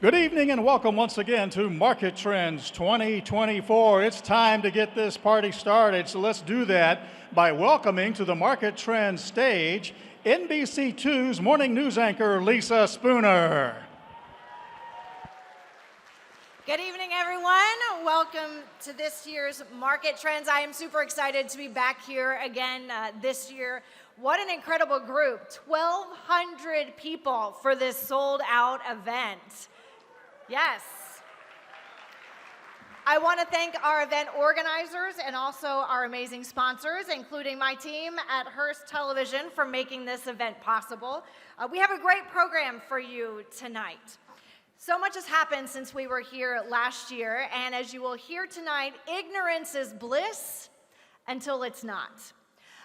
Good evening and welcome once again to Market Trends 2024. It's time to get this party started, so let's do that by welcoming to the Market Trends stage NBC2's morning news anchor, Lisa Spooner. Good evening, everyone. Welcome to this year's Market Trends. I am super excited to be back here again this year. What an incredible group, 1,200 people for this sold-out event. Yes. I want to thank our event organizers and also our amazing sponsors, including my team at Hearst Television, for making this event possible. We have a great program for you tonight. So much has happened since we were here last year, and as you will hear tonight, ignorance is bliss until it's not.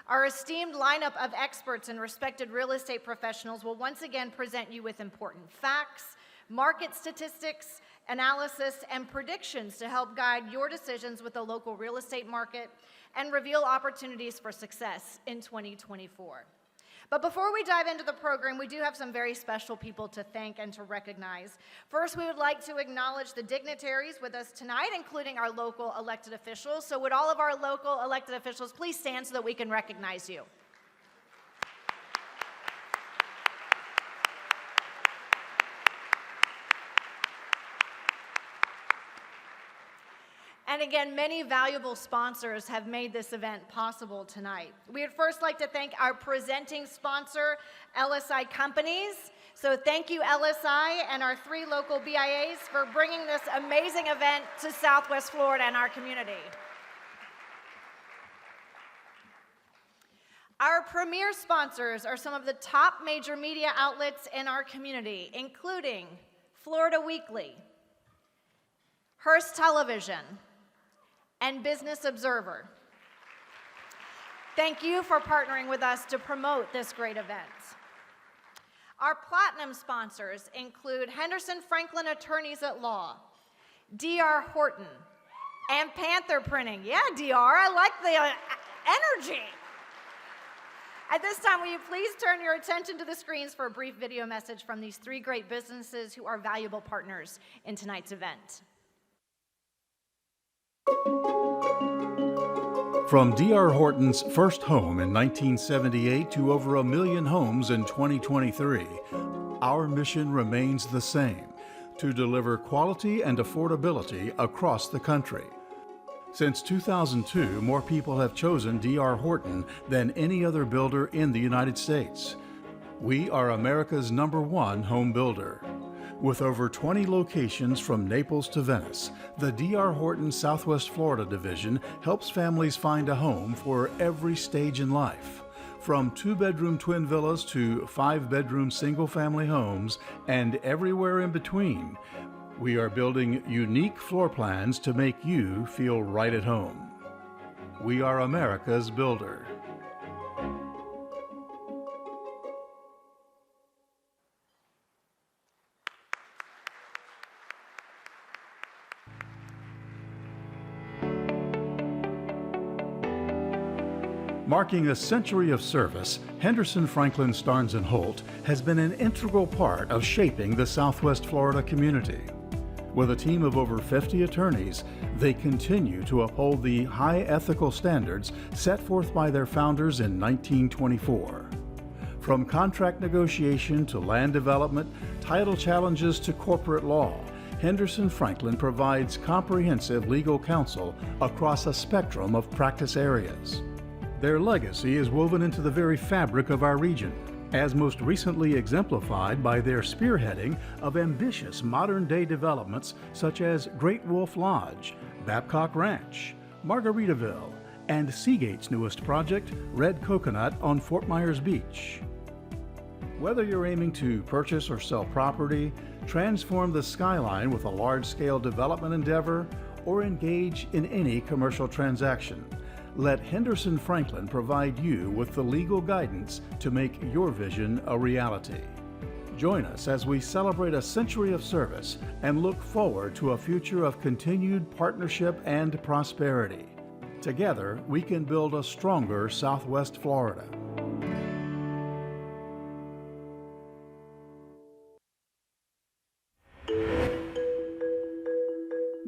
Our esteemed lineup of experts and respected real estate professionals will once again present you with important facts, market statistics, analysis, and predictions to help guide your decisions with the local real estate market and reveal opportunities for success in 2024. But before we dive into the program, we do have some very special people to thank and to recognize. First, we would like to acknowledge the dignitaries with us tonight, including our local elected officials. So would all of our local elected officials please stand so that we can recognize you? And again, many valuable sponsors have made this event possible tonight. We would first like to thank our presenting sponsor, LSI Companies. So thank you, LSI, and our 3 local BIAs for bringing this amazing event to Southwest Florida and our community. Our premier sponsors are some of the top major media outlets in our community, including Florida Weekly, Hearst Television, and Business Observer. Thank you for partnering with us to promote this great event. Our platinum sponsors include Henderson Franklin Attorneys at Law, D.R. Horton, and Panther Printing. Yeah, D.R., I like the energy. At this time, will you please turn your attention to the screens for a brief video message from these 3 great businesses who are valuable partners in tonight's event. From D.R. Horton's first home in 1978 to over 1 million homes in 2023, our mission remains the same: to deliver quality and affordability across the country. Since 2002, more people have chosen D.R. Horton than any other builder in the United States. We are America's #1 home builder. With over 20 locations from Naples to Venice, the D.R. Horton Southwest Florida division helps families find a home for every stage in life. From 2-bedroom twin villas to 5-bedroom single-family homes and everywhere in between, we are building unique floor plans to make you feel right at home. We are America's builder. Marking a century of service, Henderson Franklin Starnes & Holt has been an integral part of shaping the Southwest Florida community. With a team of over 50 attorneys, they continue to uphold the high ethical standards set forth by their founders in 1924. From contract negotiation to land development, title challenges to corporate law, Henderson Franklin provides comprehensive legal counsel across a spectrum of practice areas. Their legacy is woven into the very fabric of our region, as most recently exemplified by their spearheading of ambitious modern-day developments such as Great Wolf Lodge, Babcock Ranch, Margaritaville, and Seagate's newest project, Red Coconut on Fort Myers Beach. Whether you're aiming to purchase or sell property, transform the skyline with a large-scale development endeavor, or engage in any commercial transaction, let Henderson Franklin provide you with the legal guidance to make your vision a reality. Join us as we celebrate a century of service and look forward to a future of continued partnership and prosperity. Together, we can build a stronger Southwest Florida.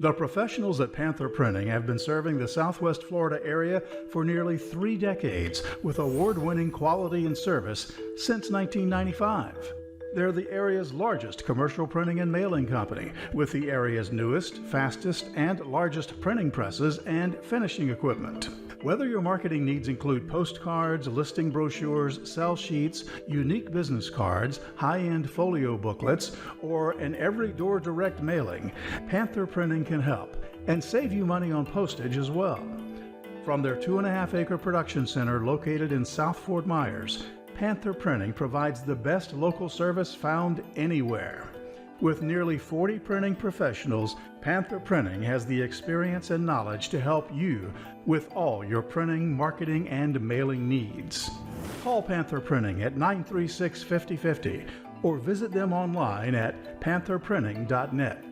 The professionals at Panther Printing have been serving the Southwest Florida area for nearly 3 decades with award-winning quality and service since 1995. They're the area's largest commercial printing and mailing company with the area's newest, fastest, and largest printing presses and finishing equipment. Whether your marketing needs include postcards, listing brochures, sell sheets, unique business cards, high-end folio booklets, or an every door direct mailing, Panther Printing can help and save you money on postage as well. From their 2.5-acre production center located in South Fort Myers, Panther Printing provides the best local service found anywhere. With nearly 40 printing professionals, Panther Printing has the experience and knowledge to help you with all your printing, marketing, and mailing needs. Call Panther Printing at 936-5050 or visit them online at pantherprinting.net.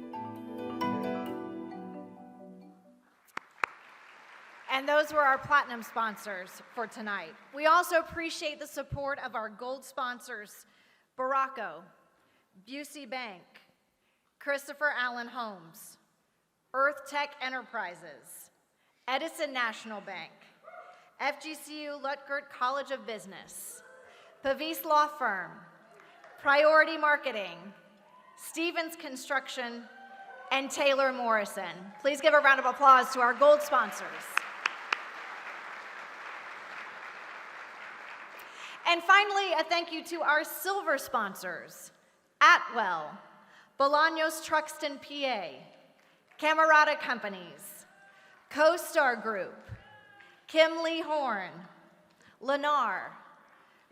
And those were our platinum sponsors for tonight. We also appreciate the support of our gold sponsors, Baracco, Busey Bank, Christopher Allen Homes, Earth Tech Enterprises, Edison National Bank, FGCU Lutgert College of Business, Pavis Law Firm, Priority Marketing, Stevens Construction, and Taylor Morrison. Please give a round of applause to our gold sponsors. And finally, a thank you to our silver sponsors, Atwell, Bolaños Truxton, PA, Camerata Companies, CoStar Group, Kim Lee Horn, Lennar,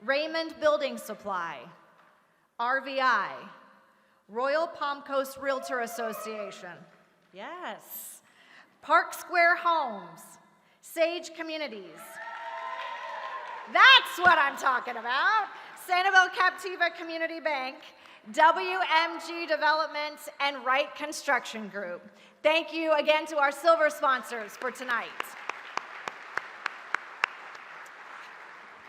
Raymond Building Supply, RVI, Royal Palm Coast Realtor Association, yes, Park Square Homes, Sage Communities, that's what I'm talking about, Sanibel Captiva Community Bank, WMG Development, and Wright Construction Group. Thank you again to our silver sponsors for tonight.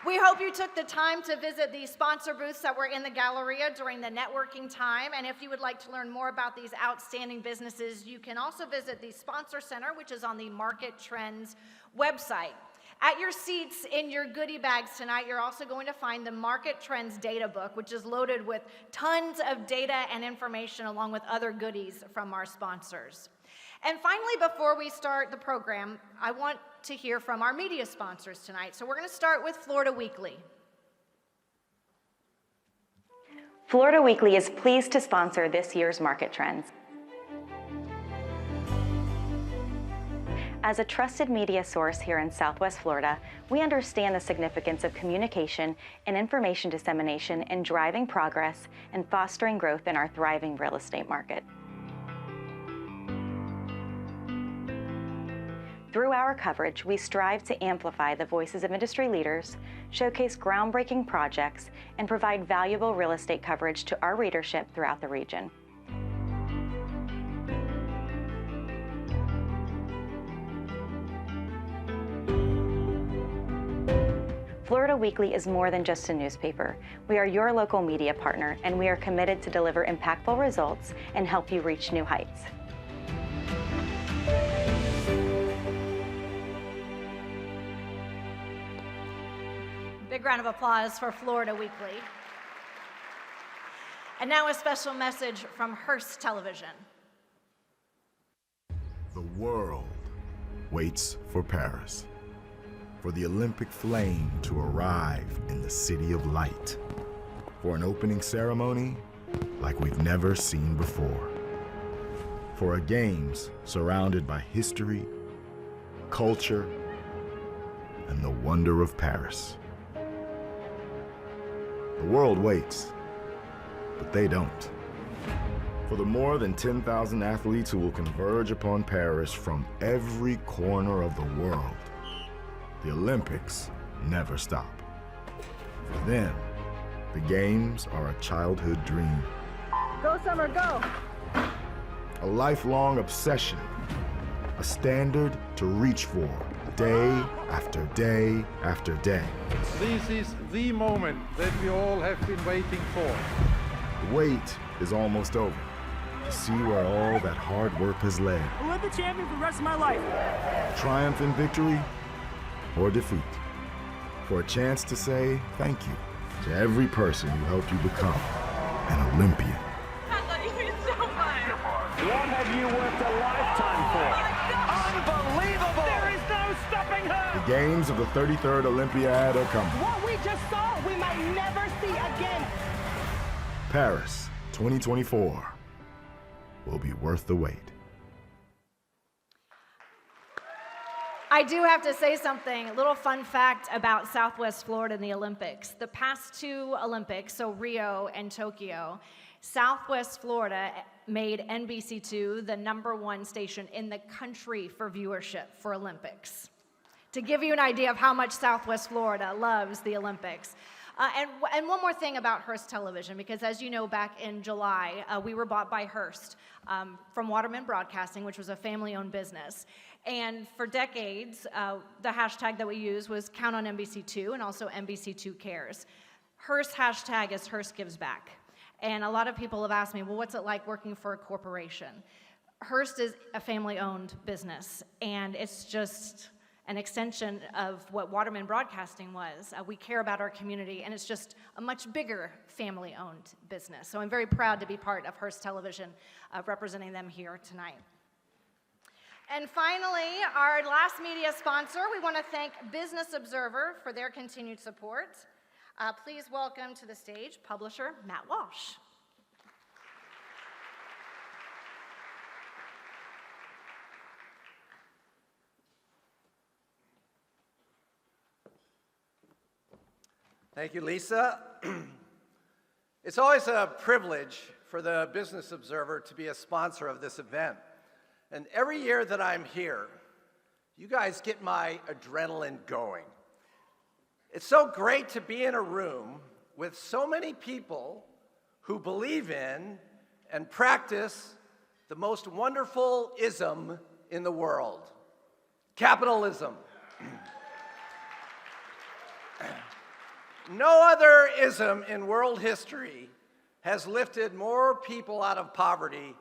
We hope you took the time to visit the sponsor booths that were in the Galleria during the networking time, and if you would like to learn more about these outstanding businesses, you can also visit the Sponsor Center, which is on the Market Trends website. At your seats in your goodie bags tonight, you're also going to find the Market Trends Data Book, which is loaded with tons of data and information along with other goodies from our sponsors. And finally, before we start the program, I want to hear from our media sponsors tonight. So we're going to start with Florida Weekly. Florida Weekly is pleased to sponsor this year's Market Trends. As a trusted media source here in Southwest Florida, we understand the significance of communication and information dissemination in driving progress and fostering growth in our thriving real estate market. Through our coverage, we strive to amplify the voices of industry leaders, showcase groundbreaking projects, and provide valuable real estate coverage to our readership throughout the region. Florida Weekly is more than just a newspaper. We are your local media partner, and we are committed to deliver impactful results and help you reach new heights. Big round of applause for Florida Weekly. And now a special message from Hearst Television. The world waits for Paris, for the Olympic flame to arrive in the City of Light, for an opening ceremony like we've never seen before, for a Games surrounded by history, culture, and the wonder of Paris. The world waits, but they don't. For the more than 10,000 athletes who will converge upon Paris from every corner of the world, the Olympics never stop. For them, the Games are a childhood dream. Go, Summer, go! A lifelong obsession, a standard to reach for, day after day after day. This is the moment that we all have been waiting for. The wait is almost over. to see where all that hard work has led. Olympic champion for the rest of my life. Triumph in victory or defeat. For a chance to say thank you to every person who helped you become an Olympian. I love you so much. What have you worked a lifetime for? Unbelievable. There is no stopping her. The games of the 33rd Olympiad are coming. What we just saw, we might never see again. Paris 2024 will be worth the wait. I do have to say something, a little fun fact about Southwest Florida and the Olympics. The past two Olympics, so Rio and Tokyo, Southwest Florida made NBC2 the #1 station in the country for viewership for Olympics. To give you an idea of how much Southwest Florida loves the Olympics. And one more thing about Hearst Television, because as you know, back in July, we were bought by Hearst from Waterman Broadcasting, which was a family-owned business. And for decades, the hashtag that we used was Count on NBC2 and also NBC2 Cares. Hearst hashtag is Hearst Gives Back. And a lot of people have asked me, well, what's it like working for a corporation? Hearst is a family-owned business, and it's just an extension of what Waterman Broadcasting was. We care about our community, and it's just a much bigger family-owned business. So I'm very proud to be part of Hearst Television, representing them here tonight. And finally, our last media sponsor, we want to thank Business Observer for their continued support. Please welcome to the stage publisher Matt Walsh. Thank you, Lisa. It's always a privilege for the Business Observer to be a sponsor of this event. And every year that I'm here, you guys get my adrenaline going. It's so great to be in a room with so many people who believe in and practice the most wonderful ism in the world, capitalism. No other ism in world history has lifted more people out of poverty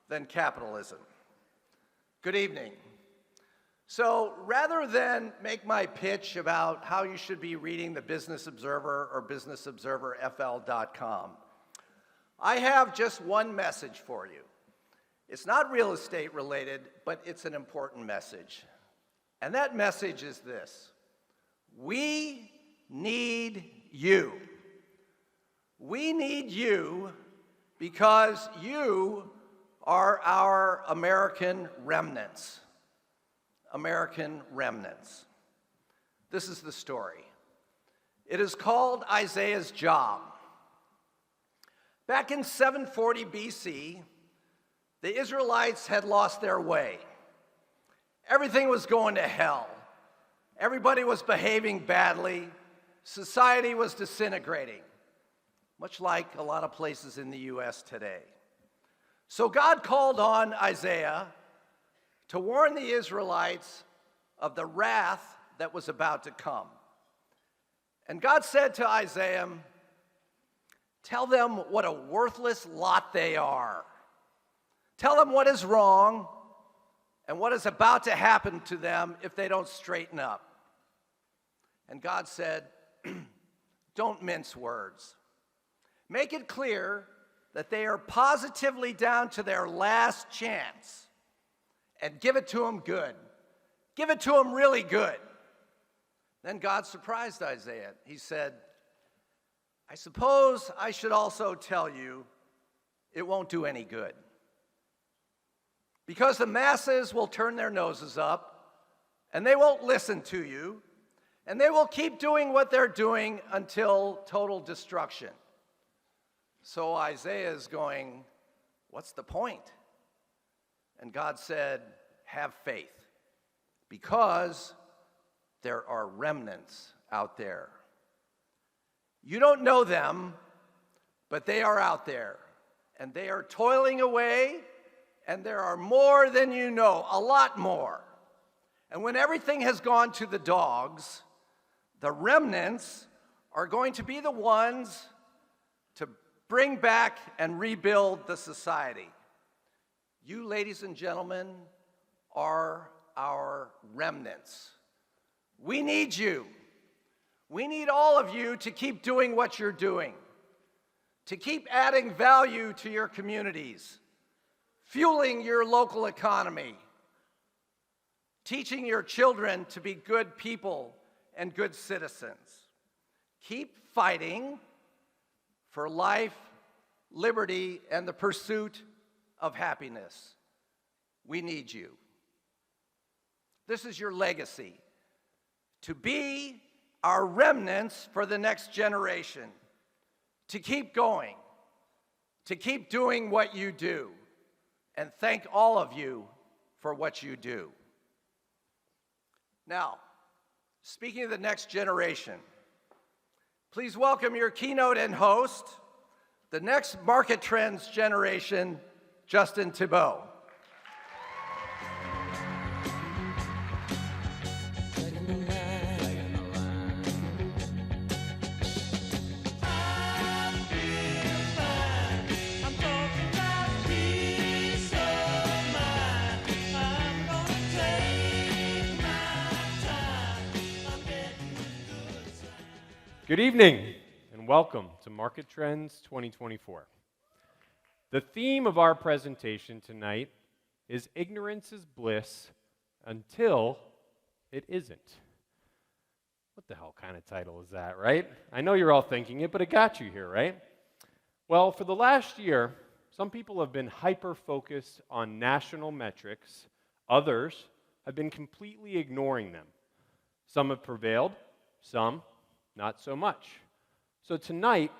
than capitalism. Good evening. So rather than make my pitch about how you should be reading the Business Observer or businessobserverfl.com, I have just one message for you. It's not real estate related, but it's an important message. And that message is this: we need you. We need you because you are our American remnants. American remnants. This is the story. It is called Isaiah's Job. Back in 740 BC, the Israelites had lost their way. Everything was going to hell. Everybody was behaving badly. Society was disintegrating, much like a lot of places in the U.S. today. So God called on Isaiah to warn the Israelites of the wrath that was about to come. And God said to Isaiah, tell them what a worthless lot they are. Tell them what is wrong and what is about to happen to them if they don't straighten up. And God said, don't mince words. Make it clear that they are positively down to their last chance, and give it to them good. Give it to them really good. Then God surprised Isaiah. He said, I suppose I should also tell you it won't do any good. Because the masses will turn their noses up, and they won't listen to you, and they will keep doing what they're doing until total destruction. So Isaiah is going, what's the point? And God said, have faith, because there are remnants out there. You don't know them, but they are out there, and they are toiling away, and there are more than you know, a lot more. And when everything has gone to the dogs, the remnants are going to be the ones to bring back and rebuild the society. You, ladies and gentlemen, are our remnants. We need you. We need all of you to keep doing what you're doing, to keep adding value to your communities, fueling your local economy, teaching your children to be good people and good citizens. Keep fighting for life, liberty, and the pursuit of happiness. We need you. This is your legacy, to be our remnants for the next generation, to keep going, to keep doing what you do, and thank all of you for what you do. Now, speaking of the next generation, please welcome your keynote and host, the next market trends generation, Justin Thibaut. Good evening, and welcome to Market Trends 2024. The theme of our presentation tonight is ignorance is bliss until it isn't. What the hell kind of title is that, right? I know you're all thinking it, but it got you here, right? Well, for the last year, some people have been hyper-focused on national metrics. Others have been completely ignoring them. Some have prevailed, some not so much. So tonight,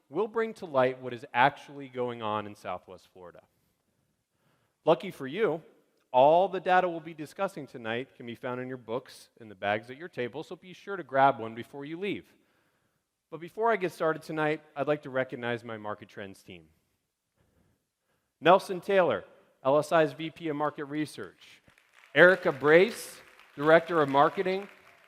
we'll bring to light what is actually going on in Southwest Florida. Lucky for you, all the data we'll be discussing tonight can be found in your books, in the bags at your table, so be sure to grab one before you leave. But before I get started tonight, I'd like to recognize my Market Trends team. Nelson Taylor, LSI's VP of Market Research. Erica Brace, Director of Marketing.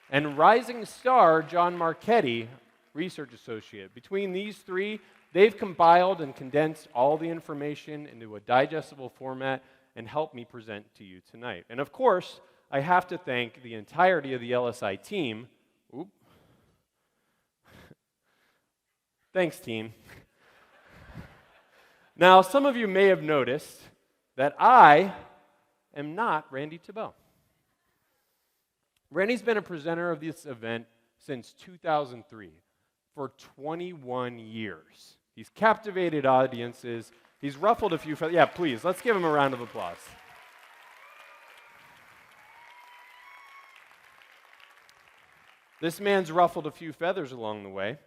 And rising star John Marchetti, Research Associate. Between these three, they've compiled and condensed all the information into a digestible format and helped me present to you tonight. And of course, I have to thank the entirety of the LSI team. Thanks, team. Now, some of you may have noticed that I am not Randy Thibaut. Randy's been a presenter of this event since 2003, for 21 years. He's captivated audiences. He's ruffled a few feathers. Yeah, please, let's give him a round of applause. This man's ruffled a few feathers along the way.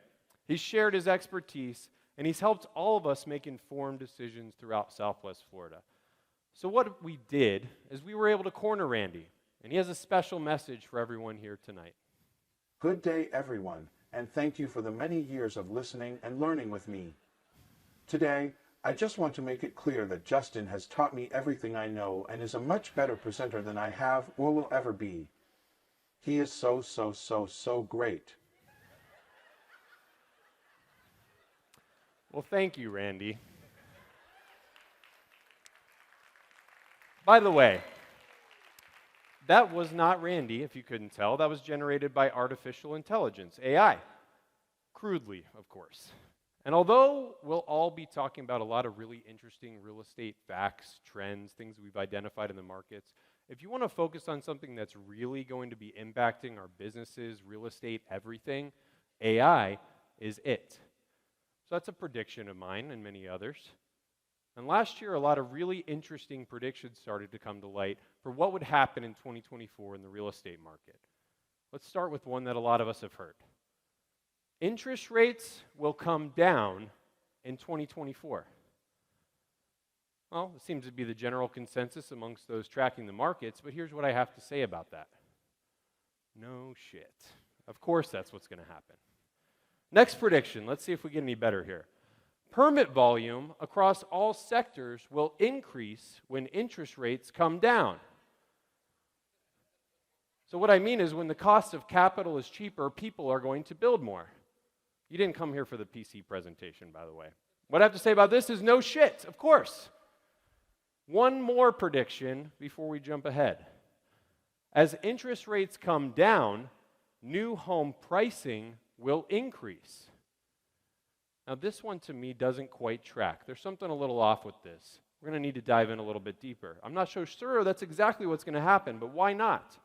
He's shared his expertise, and he's helped all of us make informed decisions throughout Southwest Florida. So what we did is we were able to corner Randy. And he has a special message for everyone here tonight. Good day, everyone, and thank you for the many years of listening and learning with me. Today, I just want to make it clear that Justin has taught me everything I know and is a much better presenter than I have or will ever be. He is so great. Well, thank you, Randy. By the way, that was not Randy, if you couldn't tell. That was generated by artificial intelligence, AI. Crudely, of course. And although we'll all be talking about a lot of really interesting real estate facts, trends, things we've identified in the markets, if you want to focus on something that's really going to be impacting our businesses, real estate, everything, AI is it. So that's a prediction of mine and many others. And last year, a lot of really interesting predictions started to come to light for what would happen in 2024 in the real estate market. Let's start with one that a lot of us have heard. Interest rates will come down in 2024. Well, it seems to be the general consensus amongst those tracking the markets, but here's what I have to say about that. No shit. Of course that's what's going to happen. Next prediction, let's see if we get any better here. Permit volume across all sectors will increase when interest rates come down. So what I mean is when the cost of capital is cheaper, people are going to build more. You didn't come here for the PC presentation, by the way. What I have to say about this is no shit, of course. One more prediction before we jump ahead. As interest rates come down, new home pricing will increase. Now, this one to me doesn't quite track. There's something a little off with this. We're going to need to dive in a little bit deeper. I'm not so sure that's exactly what's going to happen, but why not?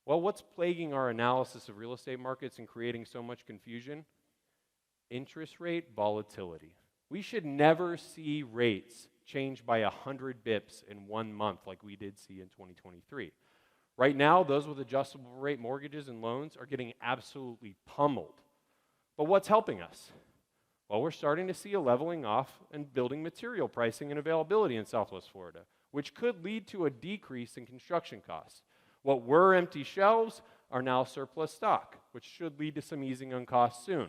Well, what's plaguing our analysis of real estate markets and creating so much confusion? Interest rate volatility. We should never see rates change by 100 bips in 1 month like we did see in 2023. Right now, those with adjustable rate mortgages and loans are getting absolutely pummeled. But what's helping us? Well, we're starting to see a leveling off in building material pricing and availability in Southwest Florida, which could lead to a decrease in construction costs. What were empty shelves are now surplus stock, which should lead to some easing on costs soon.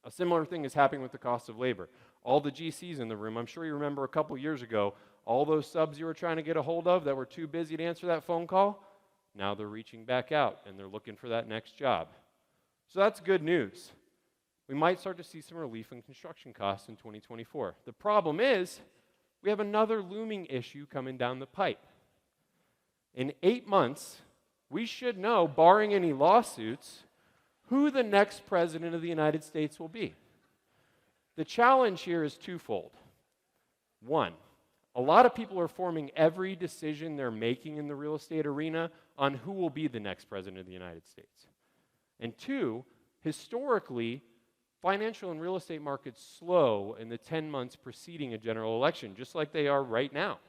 A similar thing is happening with the cost of labor. All the GCs in the room, I'm sure you remember a couple years ago, all those subs you were trying to get a hold of that were too busy to answer that phone call, now they're reaching back out and they're looking for that next job. So that's good news. We might start to see some relief in construction costs in 2024. The problem is, we have another looming issue coming down the pipe. In 8 months, we should know, barring any lawsuits, who the next president of the United States will be. The challenge here is twofold. One, a lot of people are forming every decision they're making in the real estate arena on who will be the next president of the United States. And two, historically, financial and real estate markets slow in the 10 months preceding a general election, just like they are right now.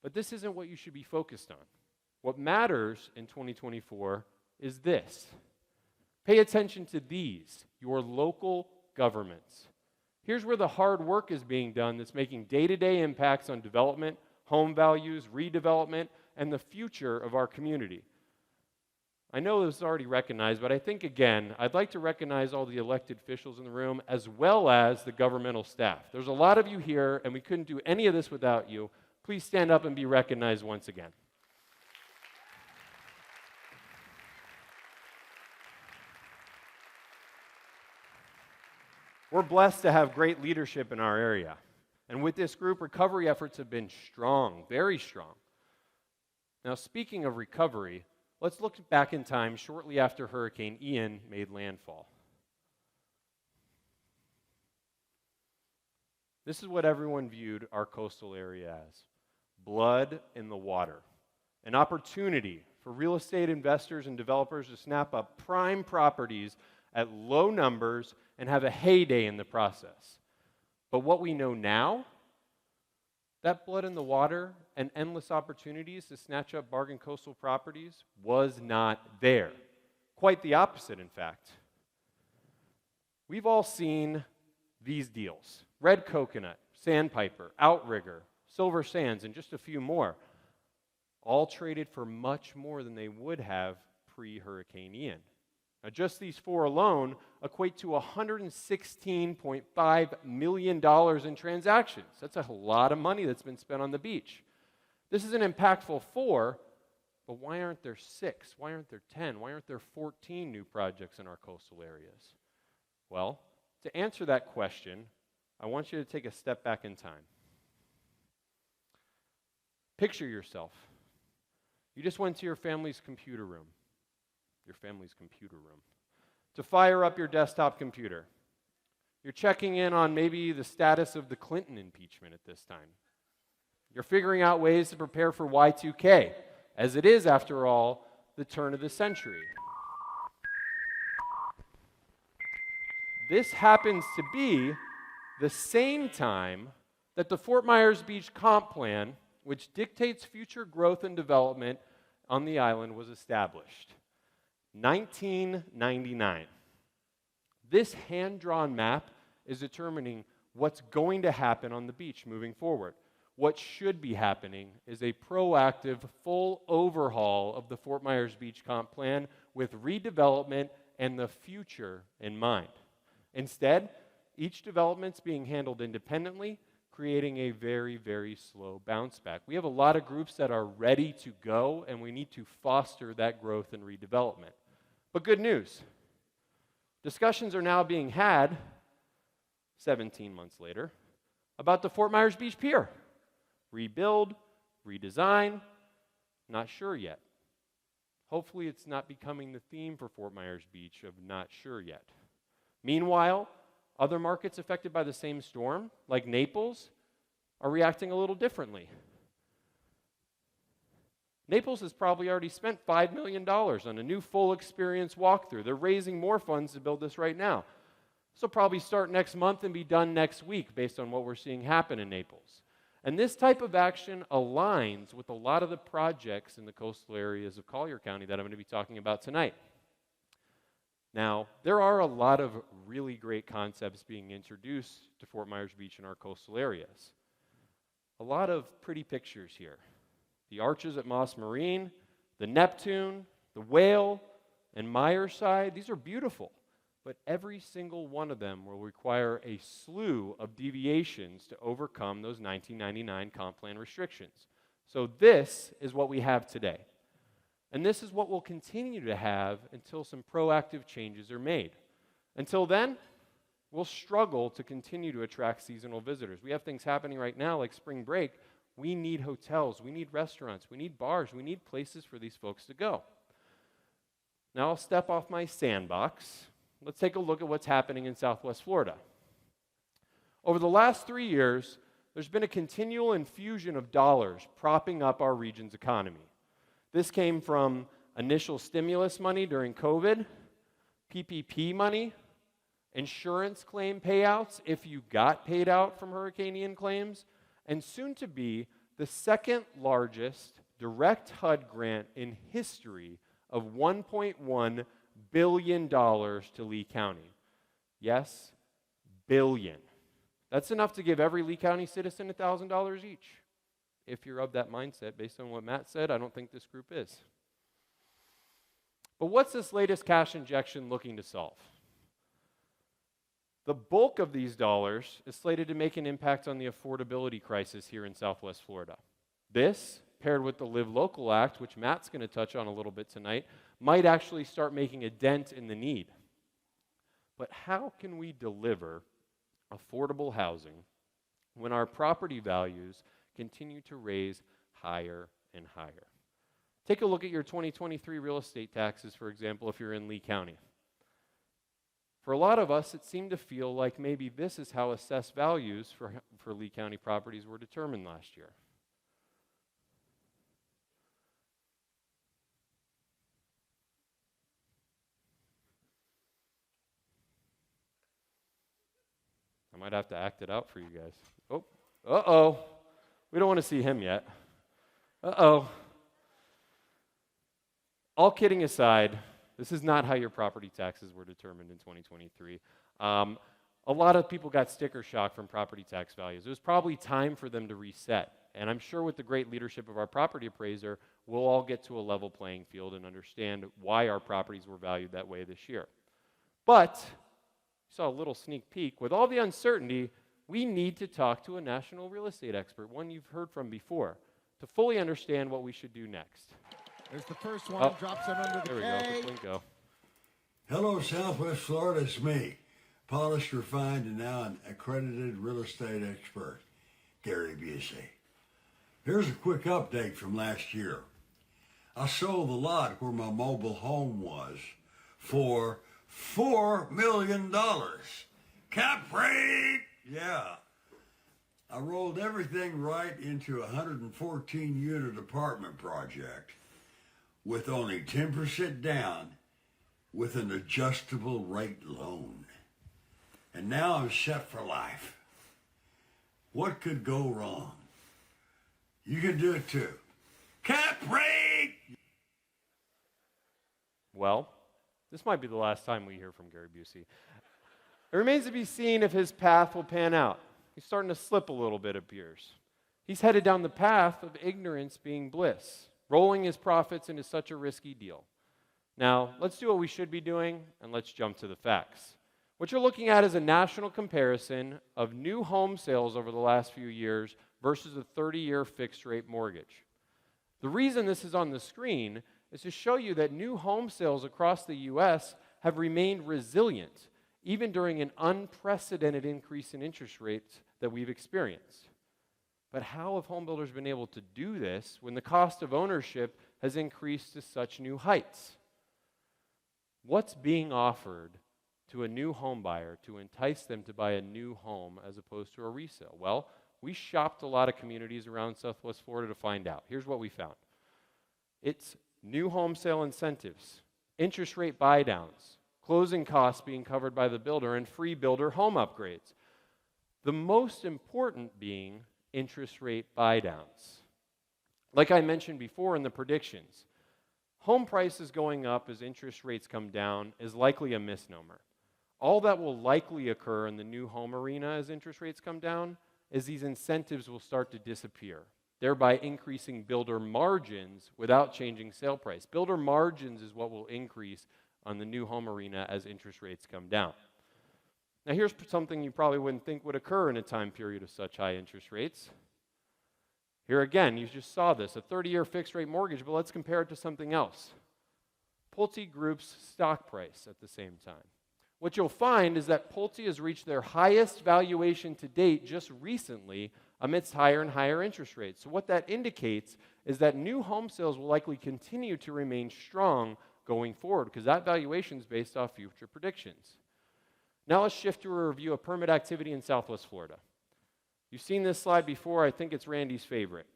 But this isn't what you should be focused on. What matters in 2024 is this. Pay attention to these, your local governments. Here's where the hard work is being done that's making day-to-day impacts on development, home values, redevelopment, and the future of our community. I know this is already recognized, but I think, again, I'd like to recognize all the elected officials in the room as well as the governmental staff. There's a lot of you here, and we couldn't do any of this without you. Please stand up and be recognized once again. We're blessed to have great leadership in our area. And with this group, recovery efforts have been strong, very strong. Now, speaking of recovery, let's look back in time shortly after Hurricane Ian made landfall. This is what everyone viewed our coastal area as: blood in the water. An opportunity for real estate investors and developers to snap up prime properties at low numbers and have a heyday in the process. But what we know now, that blood in the water and endless opportunities to snatch up bargain coastal properties was not there. Quite the opposite, in fact. We've all seen these deals: Red Coconut, Sandpiper, Outrigger, Silver Sands, and just a few more, all traded for much more than they would have pre-Hurricane Ian. Now, just these four alone equate to $116.5 million in transactions. That's a lot of money that's been spent on the beach. This is an impactful four, but why aren't there 6? Why aren't there 10? Why aren't there 14 new projects in our coastal areas? Well, to answer that question, I want you to take a step back in time. Picture yourself. You just went to your family's computer room. To fire up your desktop computer. You're checking in on maybe the status of the Clinton impeachment at this time. You're figuring out ways to prepare for Y2K, as it is, after all, the turn of the century. This happens to be the same time that the Fort Myers Beach Comp Plan, which dictates future growth and development on the island, was established. 1999. This hand-drawn map is determining what's going to happen on the beach moving forward. What should be happening is a proactive, full overhaul of the Fort Myers Beach Comp Plan with redevelopment and the future in mind. Instead, each development's being handled independently, creating a very, very slow bounce back. We have a lot of groups that are ready to go, and we need to foster that growth and redevelopment. But good news, discussions are now being had, 17 months later, about the Fort Myers Beach Pier. Rebuild, redesign, not sure yet. Hopefully it's not becoming the theme for Fort Myers Beach of not sure yet. Meanwhile, other markets affected by the same storm, like Naples, are reacting a little differently. Naples has probably already spent $5 million on a new full experience walkthrough. They're raising more funds to build this right now. This will probably start next month and be done next week based on what we're seeing happen in Naples. And this type of action aligns with a lot of the projects in the coastal areas of Collier County that I'm going to be talking about tonight. Now, there are a lot of really great concepts being introduced to Fort Myers Beach and our coastal areas. A lot of pretty pictures here. The arches at Moss Marine, the Neptune, the Whale, and Myerside, these are beautiful. But every single one of them will require a slew of deviations to overcome those 1999 comp plan restrictions. So this is what we have today. And this is what we'll continue to have until some proactive changes are made. Until then, we'll struggle to continue to attract seasonal visitors. We have things happening right now like spring break. We need hotels, we need restaurants, we need bars, we need places for these folks to go. Now I'll step off my sandbox. Let's take a look at what's happening in Southwest Florida. Over the last 3 years, there's been a continual infusion of dollars propping up our region's economy. This came from initial stimulus money during COVID, PPP money, insurance claim payouts if you got paid out from Hurricane Ian claims, and soon to be the second largest direct HUD grant in history of $1.1 billion to Lee County. Yes, billion. That's enough to give every Lee County citizen $1,000 each. If you're of that mindset, based on what Matt said, I don't think this group is. But what's this latest cash injection looking to solve? The bulk of these dollars is slated to make an impact on the affordability crisis here in Southwest Florida. This, paired with the Live Local Act, which Matt's going to touch on a little bit tonight, might actually start making a dent in the need. But how can we deliver affordable housing when our property values continue to raise higher and higher? Take a look at your 2023 real estate taxes, for example, if you're in Lee County. For a lot of us, it seemed to feel like maybe this is how assessed values for Lee County properties were determined last year. I might have to act it out for you guys. Oh, uh-oh. We don't want to see him yet. Uh-oh. All kidding aside, this is not how your property taxes were determined in 2023. A lot of people got sticker shock from property tax values. It was probably time for them to reset. And I'm sure with the great leadership of our property appraiser, we'll all get to a level playing field and understand why our properties were valued that way this year. But, you saw a little sneak peek, with all the uncertainty, we need to talk to a national real estate expert, one you've heard from before, to fully understand what we should do next. There's the first one, drops it under the There we go, the Plinko. Hello, Southwest Florida, it's me, polished, refined, and now an accredited real estate expert, Gary Busey. Here's a quick update from last year. I sold the lot where my mobile home was for $4 million. Cap rate! Yeah. I rolled everything right into a 114-unit apartment project with only 10% down with an adjustable rate loan. And now I'm set for life. What could go wrong? You can do it too. Cap rate! Well, this might be the last time we hear from Gary Busey. It remains to be seen if his path will pan out. He's starting to slip a little bit, it appears. He's headed down the path of ignorance being bliss, rolling his profits into such a risky deal. Now, let's do what we should be doing, and let's jump to the facts. What you're looking at is a national comparison of new home sales over the last few years versus a 30-year fixed-rate mortgage. The reason this is on the screen is to show you that new home sales across the U.S. have remained resilient, even during an unprecedented increase in interest rates that we've experienced. But how have home builders been able to do this when the cost of ownership has increased to such new heights? What's being offered to a new home buyer to entice them to buy a new home as opposed to a resale? Well, we shopped a lot of communities around Southwest Florida to find out. Here's what we found. It's new home sale incentives, interest rate buy-downs, closing costs being covered by the builder, and free builder home upgrades. The most important being interest rate buy-downs. Like I mentioned before in the predictions, home prices going up as interest rates come down is likely a misnomer. All that will likely occur in the new home arena as interest rates come down is these incentives will start to disappear, thereby increasing builder margins without changing sale price. Builder margins is what will increase on the new home arena as interest rates come down. Now here's something you probably wouldn't think would occur in a time period of such high interest rates. Here again, you just saw this, a 30-year fixed rate mortgage, but let's compare it to something else. Pulte Group's stock price at the same time. What you'll find is that Pulte has reached their highest valuation to date just recently amidst higher and higher interest rates. So what that indicates is that new home sales will likely continue to remain strong going forward because that valuation is based off future predictions. Now let's shift to a review of permit activity in Southwest Florida. You've seen this slide before. I think it's Randy's favorite.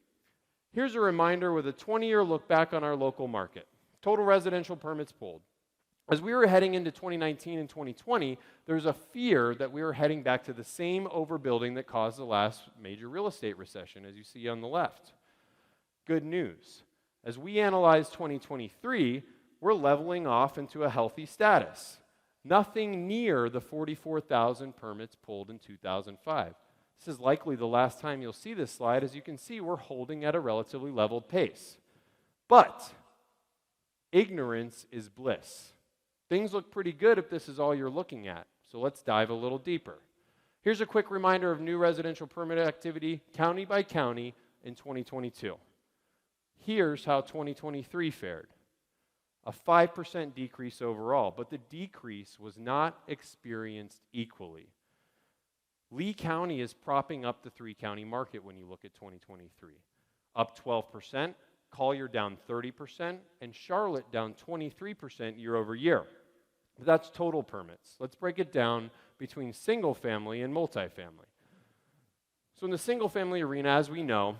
Here's a reminder with a 20-year look back on our local market. Total residential permits pulled. As we were heading into 2019 and 2020, there was a fear that we were heading back to the same overbuilding that caused the last major real estate recession, as you see on the left. Good news. As we analyze 2023, we're leveling off into a healthy status. Nothing near the 44,000 permits pulled in 2005. This is likely the last time you'll see this slide. As you can see, we're holding at a relatively leveled pace. But ignorance is bliss. Things look pretty good if this is all you're looking at. So let's dive a little deeper. Here's a quick reminder of new residential permit activity, county by county, in 2022. Here's how 2023 fared. A 5% decrease overall, but the decrease was not experienced equally. Lee County is propping up the three-county market when you look at 2023. Up 12%, Collier down 30%, and Charlotte down 23% year over year. But that's total permits. Let's break it down between single-family and multifamily. So in the single-family arena, as we know,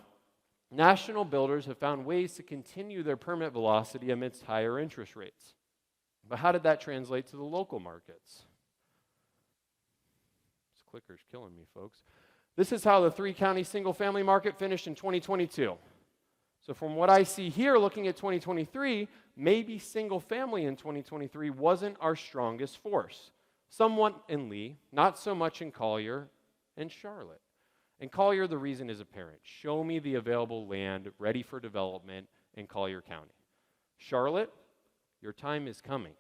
national builders have found ways to continue their permit velocity amidst higher interest rates. But how did that translate to the local markets? This clicker's killing me, folks. This is how the three-county single-family market finished in 2022. So from what I see here, looking at 2023, maybe single-family in 2023 wasn't our strongest force. Somewhat in Lee, not so much in Collier and Charlotte. In Collier, the reason is apparent. Show me the available land ready for development in Collier County. Charlotte, your time is coming.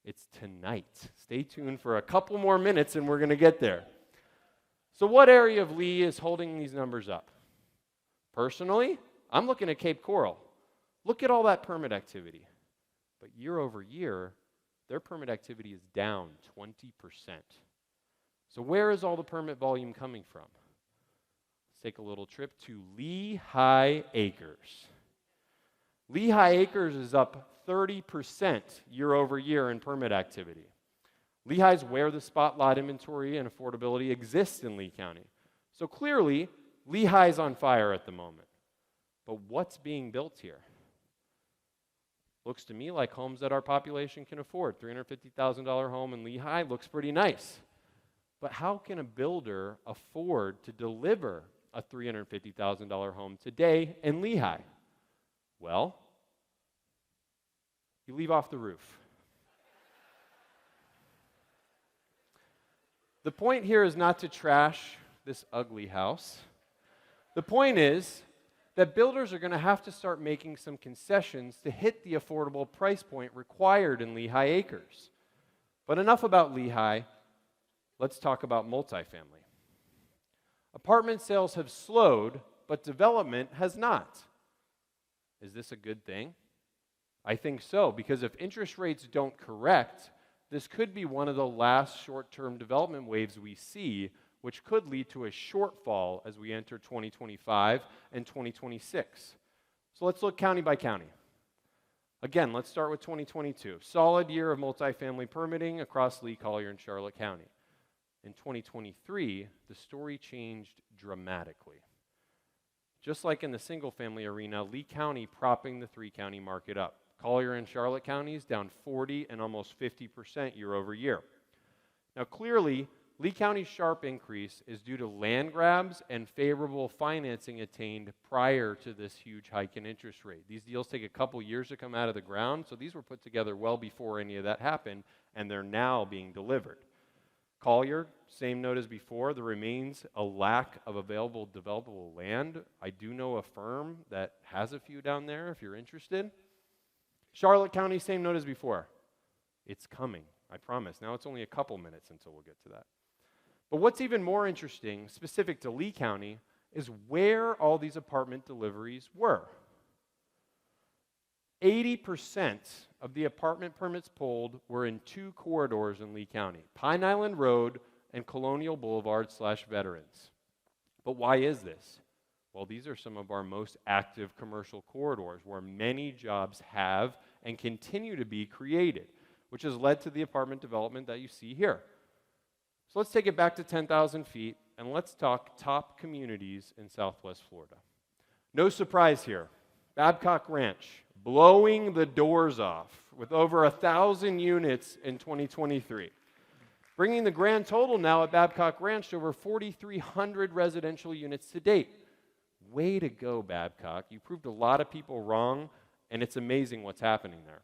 It's tonight. Stay tuned for a couple more minutes and we're going to get there. So what area of Lee is holding these numbers up? Personally, I'm looking at Cape Coral. Look at all that permit activity. But year over year, their permit activity is down 20%. So where is all the permit volume coming from? Take a little trip to Lehigh Acres. Lehigh Acres is up 30% year over year in permit activity. Lehigh's where the spotlight inventory and affordability exists in Lee County. So clearly, Lehigh's on fire at the moment. But what's being built here? Looks to me like homes that our population can afford. $350,000 home in Lehigh looks pretty nice. But how can a builder afford to deliver a $350,000 home today in Lehigh? Well, you leave off the roof. The point here is not to trash this ugly house. The point is that builders are going to have to start making some concessions to hit the affordable price point required in Lehigh Acres. But enough about Lehigh. Let's talk about multifamily. Apartment sales have slowed, but development has not. Is this a good thing? I think so, because if interest rates don't correct, this could be one of the last short-term development waves we see which could lead to a shortfall as we enter 2025 and 2026. So let's look county by county. Again, let's start with 2022. Solid year of multifamily permitting across Lee, Collier, and Charlotte County. In 2023, the story changed dramatically. Just like in the single-family arena, Lee County propping the three-county market up. Collier and Charlotte counties down 40 and almost 50% year over year. Now clearly, Lee County's sharp increase is due to land grabs and favorable financing attained prior to this huge hike in interest rate. These deals take a couple years to come out of the ground, so these were put together well before any of that happened, and they're now being delivered. Collier, same note as before, there remains a lack of available developable land. I do know a firm that has a few down there if you're interested. Charlotte County, same note as before. It's coming, I promise. Now it's only a couple minutes until we'll get to that. But what's even more interesting, specific to Lee County, is where all these apartment deliveries were. 80% of the apartment permits pulled were in two corridors in Lee County, Pine Island Road and Colonial Boulevard/Veterans. But why is this? Well, these are some of our most active commercial corridors where many jobs have and continue to be created, which has led to the apartment development that you see here. So let's take it back to 10,000 feet and let's talk top communities in Southwest Florida. No surprise here, Babcock Ranch, blowing the doors off with over 1,000 units in 2023, bringing the grand total now at Babcock Ranch to over 4,300 residential units to date. Way to go, Babcock. You proved a lot of people wrong, and it's amazing what's happening there.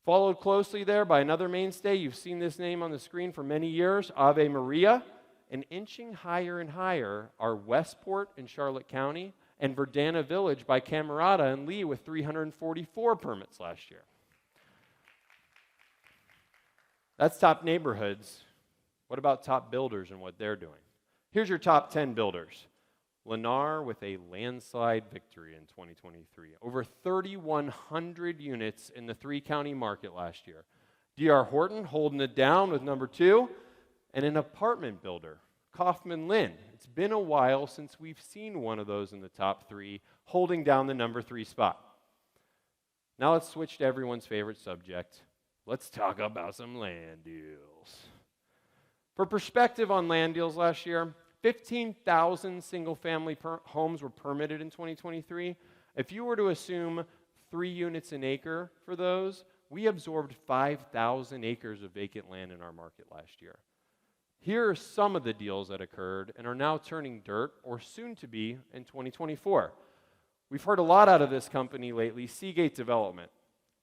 Followed closely there by another mainstay. You've seen this name on the screen for many years, Ave Maria. And inching higher and higher are Westport in Charlotte County and Verdana Village by Camerata and Lee with 344 permits last year. That's top neighborhoods. What about top builders and what they're doing? Here's your top 10 builders. Lennar with a landslide victory in 2023. Over 3,100 units in the three-county market last year. D.R. Horton holding it down with number 2. And an apartment builder, Kaufman Lynn. It's been a while since we've seen one of those in the top 3, holding down the number 3 spot. Now let's switch to everyone's favorite subject. Let's talk about some land deals. For perspective on land deals last year, 15,000 single-family homes were permitted in 2023. If you were to assume 3 units an acre for those, we absorbed 5,000 acres of vacant land in our market last year. Here are some of the deals that occurred and are now turning dirt or soon to be in 2024. We've heard a lot out of this company lately, Seagate Development,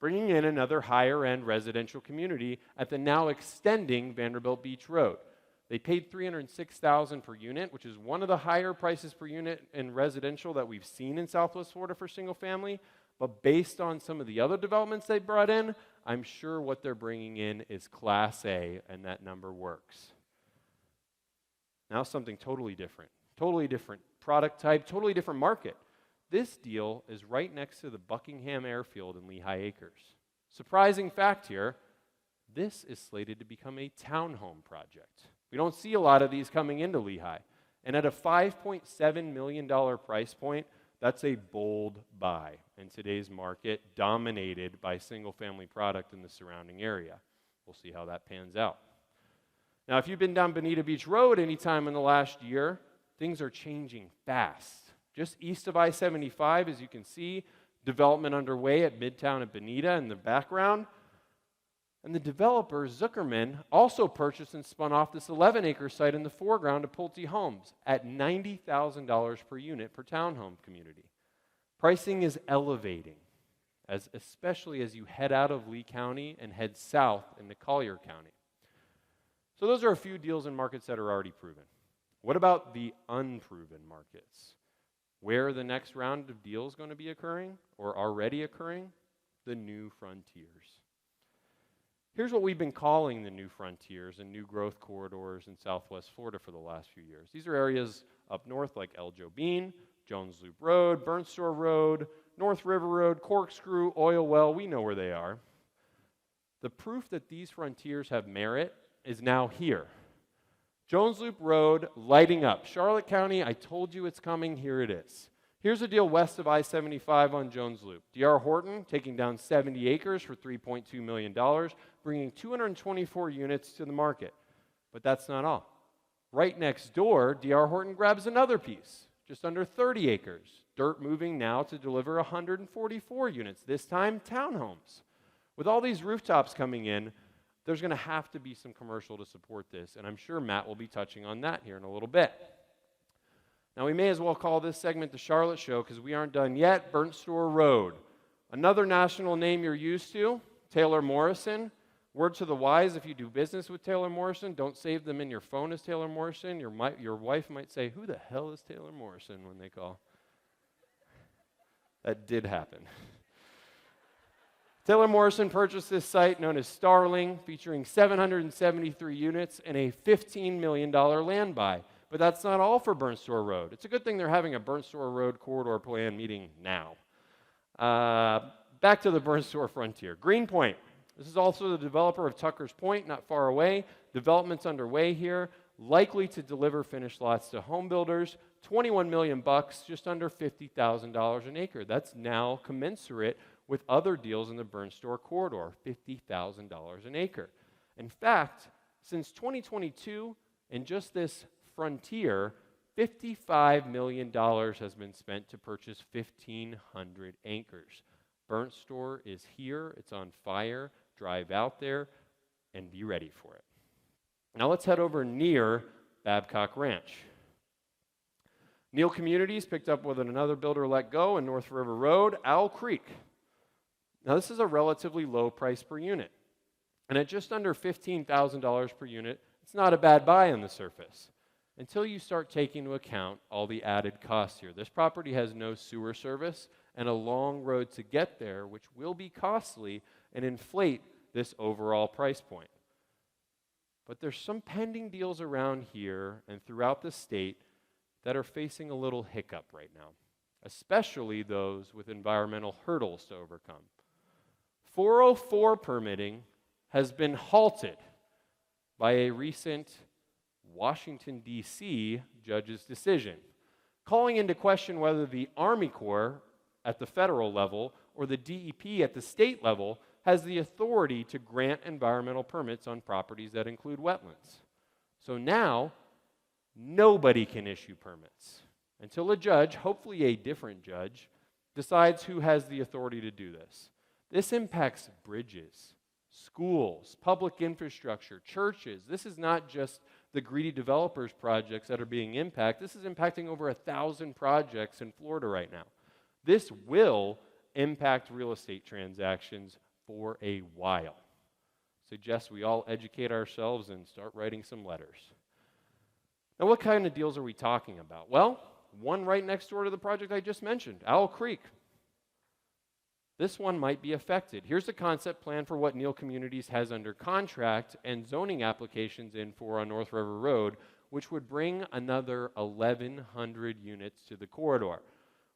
bringing in another higher-end residential community at the now extending Vanderbilt Beach Road. They paid $306,000 per unit, which is one of the higher prices per unit in residential that we've seen in Southwest Florida for single family. But based on some of the other developments they brought in, I'm sure what they're bringing in is Class A, and that number works. Now something totally different product type, totally different market. This deal is right next to the Buckingham Airfield in Lehigh Acres. Surprising fact here, this is slated to become a townhome project. We don't see a lot of these coming into Lehigh. And at a $5.7 million price point, that's a bold buy in today's market, dominated by single-family product in the surrounding area. We'll see how that pans out. Now, if you've been down Bonita Beach Road anytime in the last year, things are changing fast. Just east of I-75, as you can see, development underway at Midtown at Bonita in the background. And the developer, Zuckerman, also purchased and spun off this 11-acre site in the foreground of Pulte Homes at $90,000 per unit per townhome community. Pricing is elevating, especially as you head out of Lee County and head south into Collier County. So those are a few deals in markets that are already proven. What about the unproven markets? Where are the next round of deals going to be occurring or already occurring? The new frontiers. Here's what we've been calling the new frontiers and new growth corridors in Southwest Florida for the last few years. These are areas up north like El Jobin, Jones Loop Road, Burnt Store Road, North River Road, Corkscrew, Oil Well. We know where they are. The proof that these frontiers have merit is now here. Jones Loop Road lighting up. Charlotte County, I told you it's coming, here it is. Here's a deal west of I-75 on Jones Loop. D.R. Horton taking down 70 acres for $3.2 million, bringing 224 units to the market. But that's not all. Right next door, D.R. Horton grabs another piece, just under 30 acres. Dirt moving now to deliver 144 units, this time townhomes. With all these rooftops coming in, there's going to have to be some commercial to support this, and I'm sure Matt will be touching on that here in a little bit. Now, we may as well call this segment the Charlotte Show because we aren't done yet. Burnt Store Road. Another national name you're used to, Taylor Morrison. Word to the wise, if you do business with Taylor Morrison, don't save them in your phone as Taylor Morrison. Your wife might say, who the hell is Taylor Morrison when they call? That did happen. Taylor Morrison purchased this site known as Starling, featuring 773 units and a $15 million land buy. But that's not all for Burnt Store Road. It's a good thing they're having a Burnt Store Road corridor plan meeting now. Back to the Burnt Store frontier. Greenpoint. This is also the developer of Tucker's Point, not far away. Development's underway here, likely to deliver finished lots to home builders. 21 million bucks, just under $50,000 an acre. That's now commensurate with other deals in the Burnt Store corridor, $50,000 an acre. In fact, since 2022, in just this frontier, $55 million has been spent to purchase 1,500 acres. Burnt Store is here, it's on fire. Drive out there and be ready for it. Now let's head over near Babcock Ranch. Neal Communities picked up with another builder let go in North River Road, Owl Creek. Now this is a relatively low price per unit. And at just under $15,000 per unit, it's not a bad buy on the surface until you start taking into account all the added costs here. This property has no sewer service and a long road to get there, which will be costly and inflate this overall price point. But there's some pending deals around here and throughout the state that are facing a little hiccup right now, especially those with environmental hurdles to overcome. 404 permitting has been halted by a recent Washington, D.C. judge's decision, calling into question whether the Army Corps at the federal level or the DEP at the state level has the authority to grant environmental permits on properties that include wetlands. So now, nobody can issue permits until a judge, hopefully a different judge, decides who has the authority to do this. This impacts bridges, schools, public infrastructure, churches. This is not just the greedy developers projects that are being impacted. This is impacting over 1,000 projects in Florida right now. This will impact real estate transactions for a while. Suggest we all educate ourselves and start writing some letters. Now, what kind of deals are we talking about? Well, one right next door to the project I just mentioned, Owl Creek. This one might be affected. Here's the concept plan for what Neal Communities has under contract and zoning applications in for on North River Road, which would bring another 1,100 units to the corridor.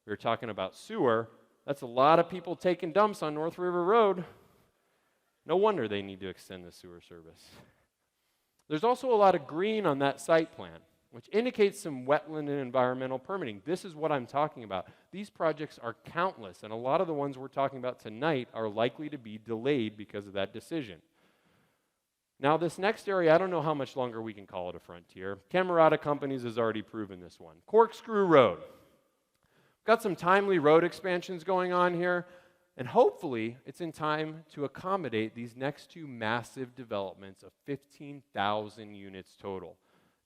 We were talking about sewer. That's a lot of people taking dumps on North River Road. No wonder they need to extend the sewer service. There's also a lot of green on that site plan, which indicates some wetland and environmental permitting. This is what I'm talking about. These projects are countless, and a lot of the ones we're talking about tonight are likely to be delayed because of that decision. Now, this next area, I don't know how much longer we can call it a frontier. Camerata Companies has already proven this one. Corkscrew Road. Got some timely road expansions going on here, and hopefully it's in time to accommodate these next two massive developments of 15,000 units total.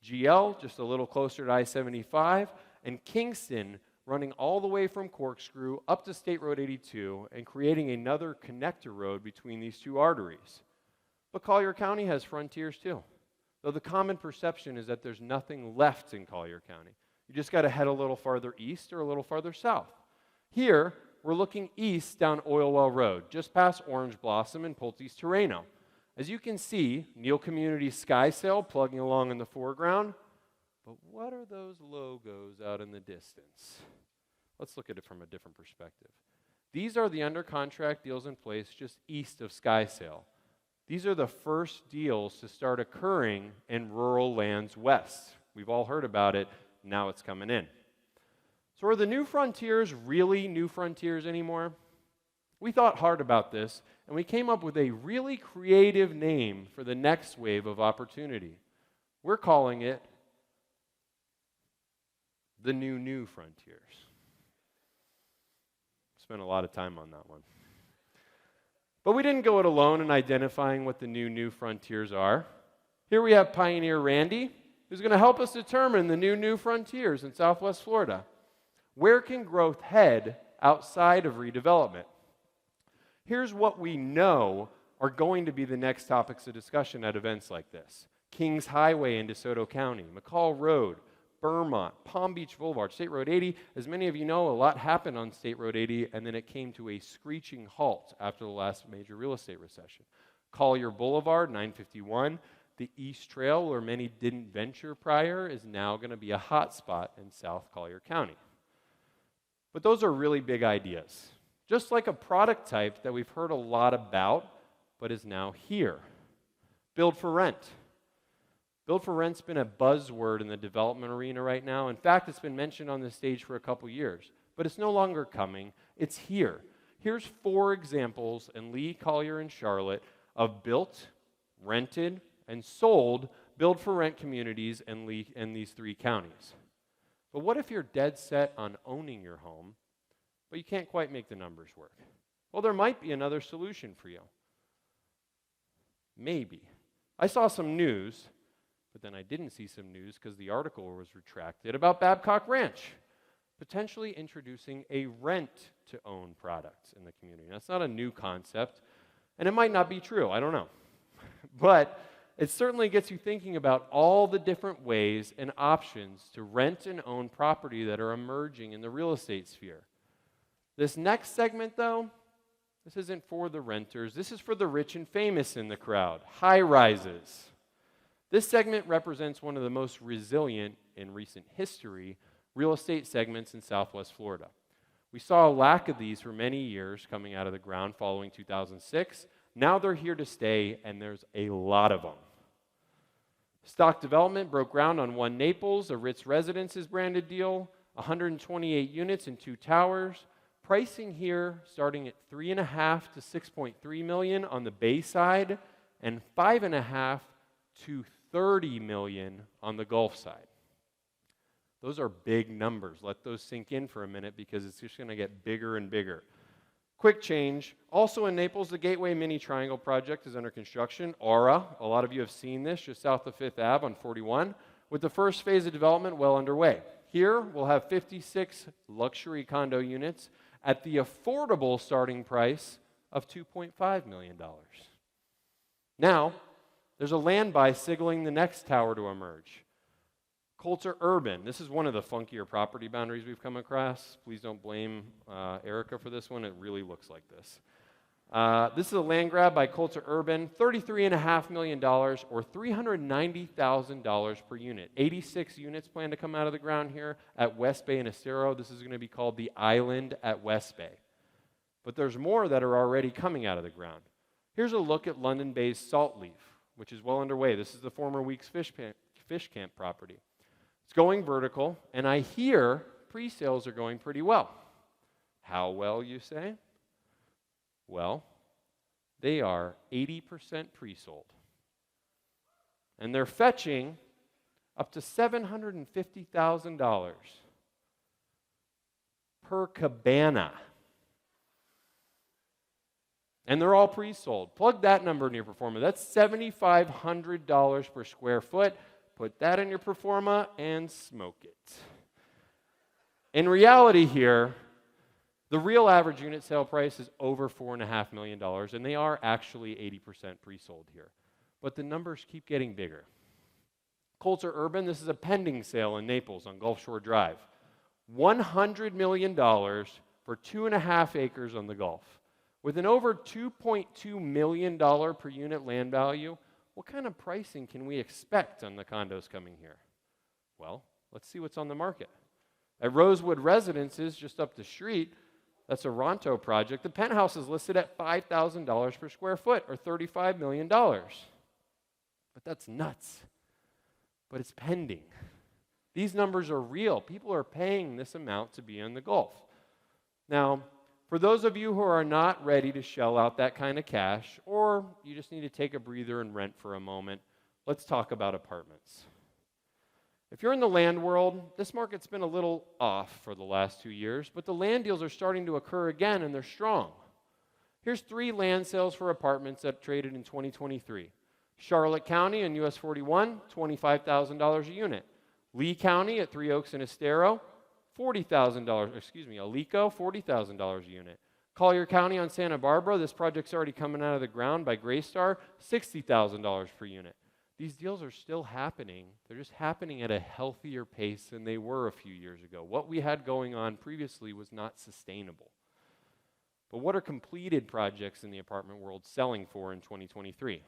GL, just a little closer to I-75, and Kingston running all the way from Corkscrew up to State Road 82 and creating another connector road between these two arteries. But Collier County has frontiers too, though the common perception is that there's nothing left in Collier County. You just got to head a little farther east or a little farther south. Here, we're looking east down Oilwell Road, just past Orange Blossom and Pulte's Terreno. As you can see, Neal Community Sky Sail plugging along in the foreground. But what are those logos out in the distance? Let's look at it from a different perspective. These are the under contract deals in place just east of Sky Sail. These are the first deals to start occurring in rural lands west. We've all heard about it. Now it's coming in. So are the new frontiers really new frontiers anymore? We thought hard about this, and we came up with a really creative name for the next wave of opportunity. We're calling it the new frontiers. Spent a lot of time on that one. But we didn't go it alone in identifying what the new frontiers are. Here we have Pioneer Randy, who's going to help us determine the new frontiers in Southwest Florida. Where can growth head outside of redevelopment? Here's what we know are going to be the next topics of discussion at events like this. Kings Highway in DeSoto County, McCall Road, Vermont, Palm Beach Boulevard, State Road 80. As many of you know, a lot happened on State Road 80, and then it came to a screeching halt after the last major real estate recession. Collier Boulevard, 951. The East Trail, where many didn't venture prior, is now going to be a hot spot in South Collier County. But those are really big ideas. Just like a product type that we've heard a lot about, but is now here. Build for rent. Build for rent's been a buzzword in the development arena right now. In fact, it's been mentioned on the stage for a couple years, but it's no longer coming. It's here. Here's 4 examples in Lee, Collier, and Charlotte of built, rented, and sold build for rent communities in these 3 counties. But what if you're dead set on owning your home, but you can't quite make the numbers work? Well, there might be another solution for you. Maybe. I saw some news, but then I didn't see some news because the article was retracted about Babcock Ranch potentially introducing a rent-to-own product in the community. That's not a new concept, and it might not be true. I don't know. But it certainly gets you thinking about all the different ways and options to rent and own property that are emerging in the real estate sphere. This next segment, though, this isn't for the renters. This is for the rich and famous in the crowd, high rises. This segment represents one of the most resilient in recent history real estate segments in Southwest Florida. We saw a lack of these for many years coming out of the ground following 2006. Now they're here to stay, and there's a lot of them. Stock Development broke ground on One Naples, a Ritz Residences branded deal, 128 units and 2 towers. Pricing here starting at $3.5 to $6.3 million on the Bay side, and $5.5 to $30 million on the Gulf side. Those are big numbers. Let those sink in for a minute because it's just going to get bigger and bigger. Quick change. Also in Naples, the Gateway Mini Triangle project is under construction. Aura, a lot of you have seen this, just south of 5th Ave on 41, with the first phase of development well underway. Here, we'll have 56 luxury condo units at the affordable starting price of $2.5 million. Now, there's a land buy signaling the next tower to emerge. Coulter Urban. This is one of the funkier property boundaries we've come across. Please don't blame Erica for this one. It really looks like this. This is a land grab by Coulter Urban, $33.5 million or $390,000 per unit. 86 units plan to come out of the ground here at West Bay and Estero. This is going to be called the Island at West Bay. But there's more that are already coming out of the ground. Here's a look at London Bay's Salt Leaf, which is well underway. This is the former Weeks Fish Camp property. It's going vertical, and I hear pre-sales are going pretty well. How well, you say? Well, they are 80% pre-sold. And they're fetching up to $750,000 per cabana. And they're all pre-sold. Plug that number in your performa. That's $7,500 per square foot. Put that in your performa and smoke it. In reality here, the real average unit sale price is over $4.5 million, and they are actually 80% pre-sold here. But the numbers keep getting bigger. Coulter Urban, this is a pending sale in Naples on Gulf Shore Drive. $100 million for 2.5 acres on the Gulf. With an over $2.2 million per unit land value, what kind of pricing can we expect on the condos coming here? Well, let's see what's on the market. At Rosewood Residences, just up the street, That's a Ronto project. The penthouse is listed at $5,000 per square foot, or $35 million. But that's nuts. But it's pending. These numbers are real. People are paying this amount to be in the Gulf. Now, for those of you who are not ready to shell out that kind of cash, or you just need to take a breather and rent for a moment, let's talk about apartments. If you're in the land world, this market's been a little off for the last 2 years, but the land deals are starting to occur again, and they're strong. Here's 3 land sales for apartments that traded in 2023. Charlotte County in US 41, $25,000 a unit. Lee County at Three Oaks and Estero, Alico, $40,000 a unit. Collier County on Santa Barbara, this project's already coming out of the ground by Graystar, $60,000 per unit. These deals are still happening. They're just happening at a healthier pace than they were a few years ago. What we had going on previously was not sustainable. But what are completed projects in the apartment world selling for in 2023?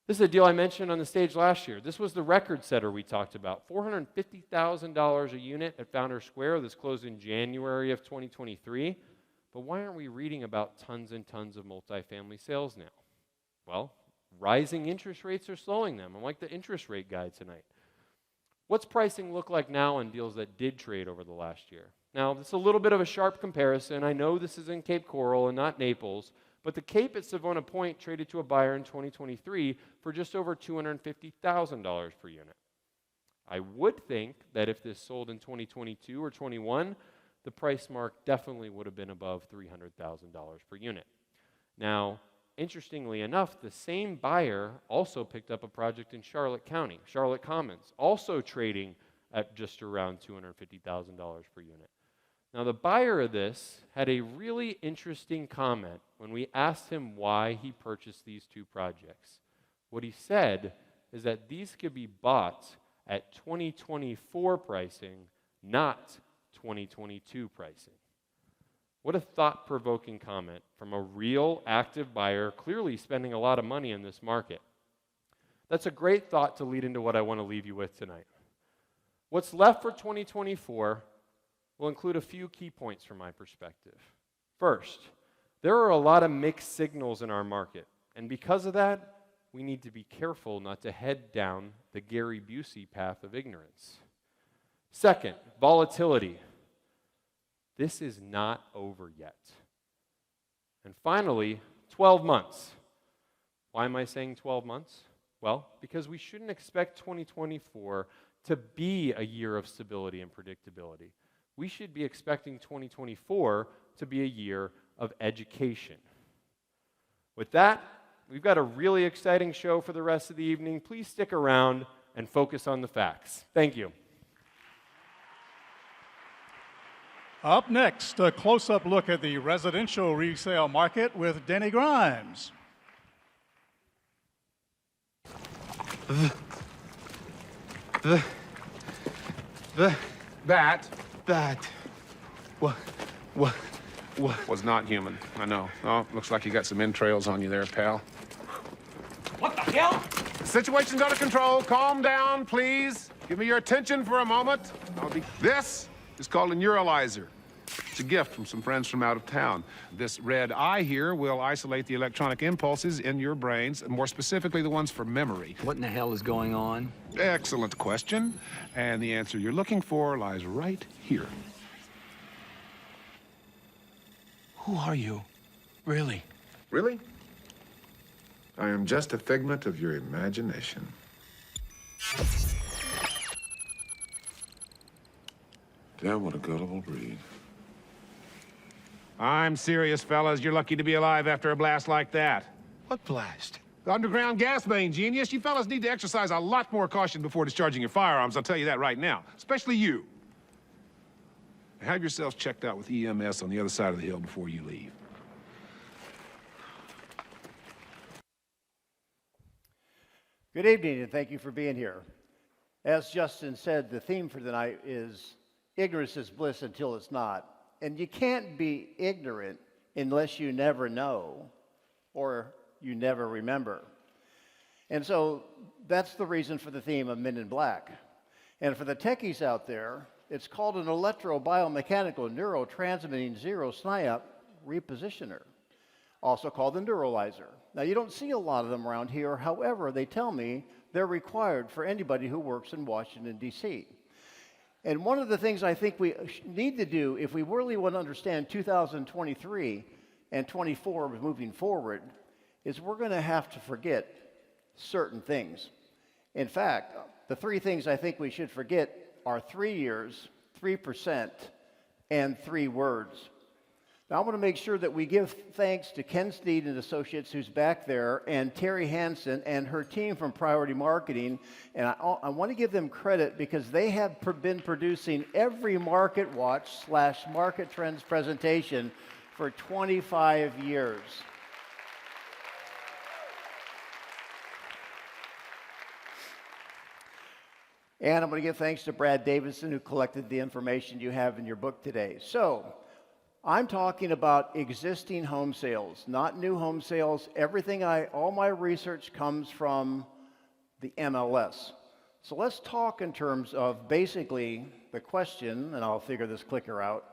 This is a deal I mentioned on the stage last year. This was the record setter we talked about. $450,000 a unit at Founders Square. This closed in January of 2023. But why aren't we reading about tons and tons of multifamily sales now? Well, rising interest rates are slowing them. I'm like the interest rate guy tonight. What's pricing look like now on deals that did trade over the last year? Now, this is a little bit of a sharp comparison. I know this is in Cape Coral and not Naples, but the Cape at Savona Point traded to a buyer in 2023 for just over $250,000 per unit. I would think that if this sold in 2022 or 21, the price mark definitely would have been above $300,000 per unit. Now, interestingly enough, the same buyer also picked up a project in Charlotte County, Charlotte Commons, also trading at just around $250,000 per unit. Now, the buyer of this had a really interesting comment when we asked him why he purchased these 2 projects. What he said is that these could be bought at 2024 pricing, not 2022 pricing. What a thought-provoking comment from a real active buyer clearly spending a lot of money in this market. That's a great thought to lead into what I want to leave you with tonight. What's left for 2024 will include a few key points from my perspective. First, there are a lot of mixed signals in our market, and because of that, we need to be careful not to head down the Gary Busey path of ignorance. Second, volatility. This is not over yet. And finally, 12 months. Why am I saying 12 months? Well, because we shouldn't expect 2024 to be a year of stability and predictability. We should be expecting 2024 to be a year of education. With that, we've got a really exciting show for the rest of the evening. Please stick around and focus on the facts. Thank you. Up next, a close-up look at the residential resale market with Denny Grimes. That was not human. I know. Oh, looks like you got some entrails on you there, pal. What the hell? The situation's under control. Calm down, please. Give me your attention for a moment. This is called a neuralizer. It's a gift from some friends from out of town. This red eye here will isolate the electronic impulses in your brains, more specifically the ones for memory. What in the hell is going on? Excellent question. And the answer you're looking for lies right here. Who are you? Really? Really? I am just a figment of your imagination. Damn, what a gullible breed. I'm serious, fellas. You're lucky to be alive after a blast like that. What blast? The underground gas main, genius. You fellas need to exercise a lot more caution before discharging your firearms, I'll tell you that right now. Especially you. Have yourselves checked out with EMS on the other side of the hill before you leave. Good evening, and thank you for being here. As Justin said, the theme for tonight is ignorance is bliss until it's not. And you can't be ignorant unless you never know or you never remember. And so that's the reason for the theme of Men in Black. And for the techies out there, It's called an electrobiomechanical neurotransmitting zero SNIAP repositioner, also called the neuralizer. Now, you don't see a lot of them around here. However, they tell me they're required for anybody who works in Washington, D.C. And one of the things I think we need to do if we really want to understand 2023 and 24 moving forward is we're going to have to forget certain things. In fact, the three things I think we should forget are 3 years, 3%, and 3 words. Now, I want to make sure that we give thanks to Ken Sneed and Associates, who's back there, and Terry Hansen and her team from Priority Marketing. And I want to give them credit because they have been producing every Market Watch / Market Trends presentation for 25 years. And I'm going to give thanks to Brad Davidson, who collected the information you have in your book today. So, I'm talking about existing home sales, not new home sales. All my research comes from the MLS. So let's talk in terms of basically the question, and I'll figure this clicker out.